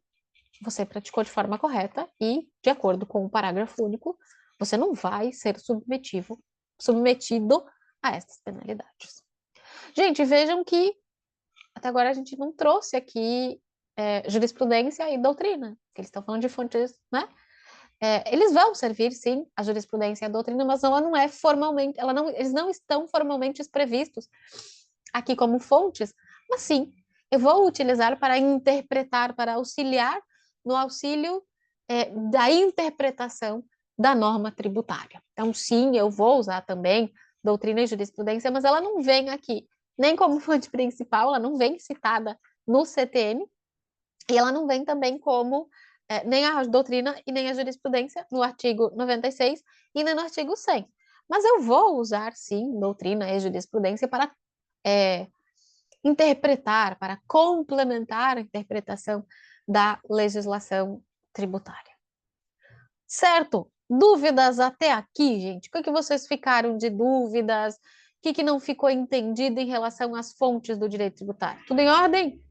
você praticou de forma correta e, de acordo com o parágrafo único, você não vai ser submetido a essas penalidades. Gente, vejam que até agora a gente não trouxe aqui jurisprudência e doutrina, que eles estão falando de fontes, né? Eles vão servir, sim, a jurisprudência e a doutrina, mas ela não é formalmente, eles não estão formalmente previstos aqui como fontes, mas sim, eu vou utilizar para interpretar, para auxiliar no auxílio da interpretação da norma tributária. Então, sim, eu vou usar também doutrina e jurisprudência, mas ela não vem aqui nem como fonte principal, ela não vem citada no CTN, e ela não vem também como nem a doutrina e nem a jurisprudência no artigo 96 e nem no artigo 100. Mas eu vou usar, sim, doutrina e jurisprudência para interpretar, para complementar a interpretação da legislação tributária. Certo? Dúvidas até aqui, gente? O que vocês ficaram de dúvidas? O que não ficou entendido em relação às fontes do direito tributário? Tudo em ordem?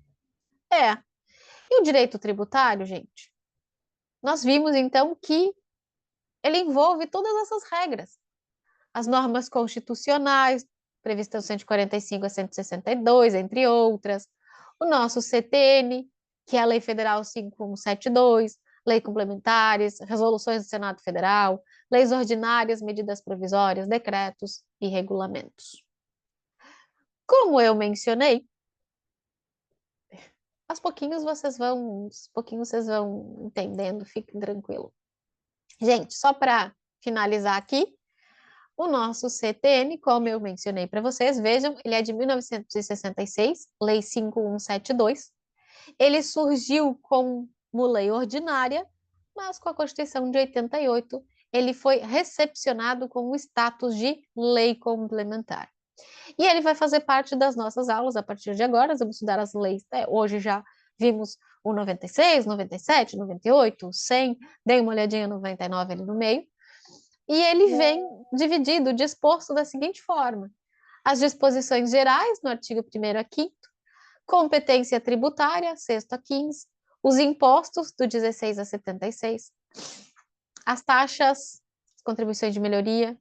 E o direito tributário, gente? Nós vimos, então, que ele envolve todas essas regras. As normas constitucionais, previstas no 145 a 162, entre outras. O nosso CTN, que é a Lei Federal 5172, lei complementares, resoluções do Senado Federal, leis ordinárias, medidas provisórias, decretos e regulamentos. Como eu mencionei, aos pouquinhos vocês vão entendendo, fiquem tranquilo. Gente, só para finalizar aqui, o nosso CTN, como eu mencionei para vocês, vejam, ele é de 1966, Lei 5172. Ele surgiu como lei ordinária, mas com a Constituição de 88, ele foi recepcionado com o status de lei complementar. E ele vai fazer parte das nossas aulas a partir de agora. Nós vamos estudar as leis. Hoje já vimos o 96, 97, 98, 100. Dei uma olhadinha no 99 ali no meio. E ele vem dividido, disposto da seguinte forma: as disposições gerais, no artigo 1º a 5º, competência tributária, 6º a 15º, os impostos, do 16 a 76, as taxas, as contribuições de melhoria,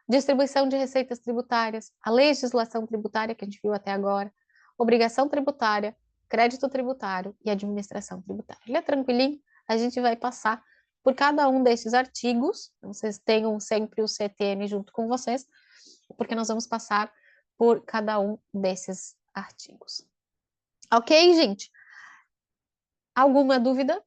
distribuição de receitas tributárias, a legislação tributária que a gente viu até agora, obrigação tributária, crédito tributário e administração tributária. Ele é tranquilinho, a gente vai passar por cada um desses artigos, vocês tenham sempre o CTN junto com vocês, porque nós vamos passar por cada um desses artigos. Ok, gente? Alguma dúvida?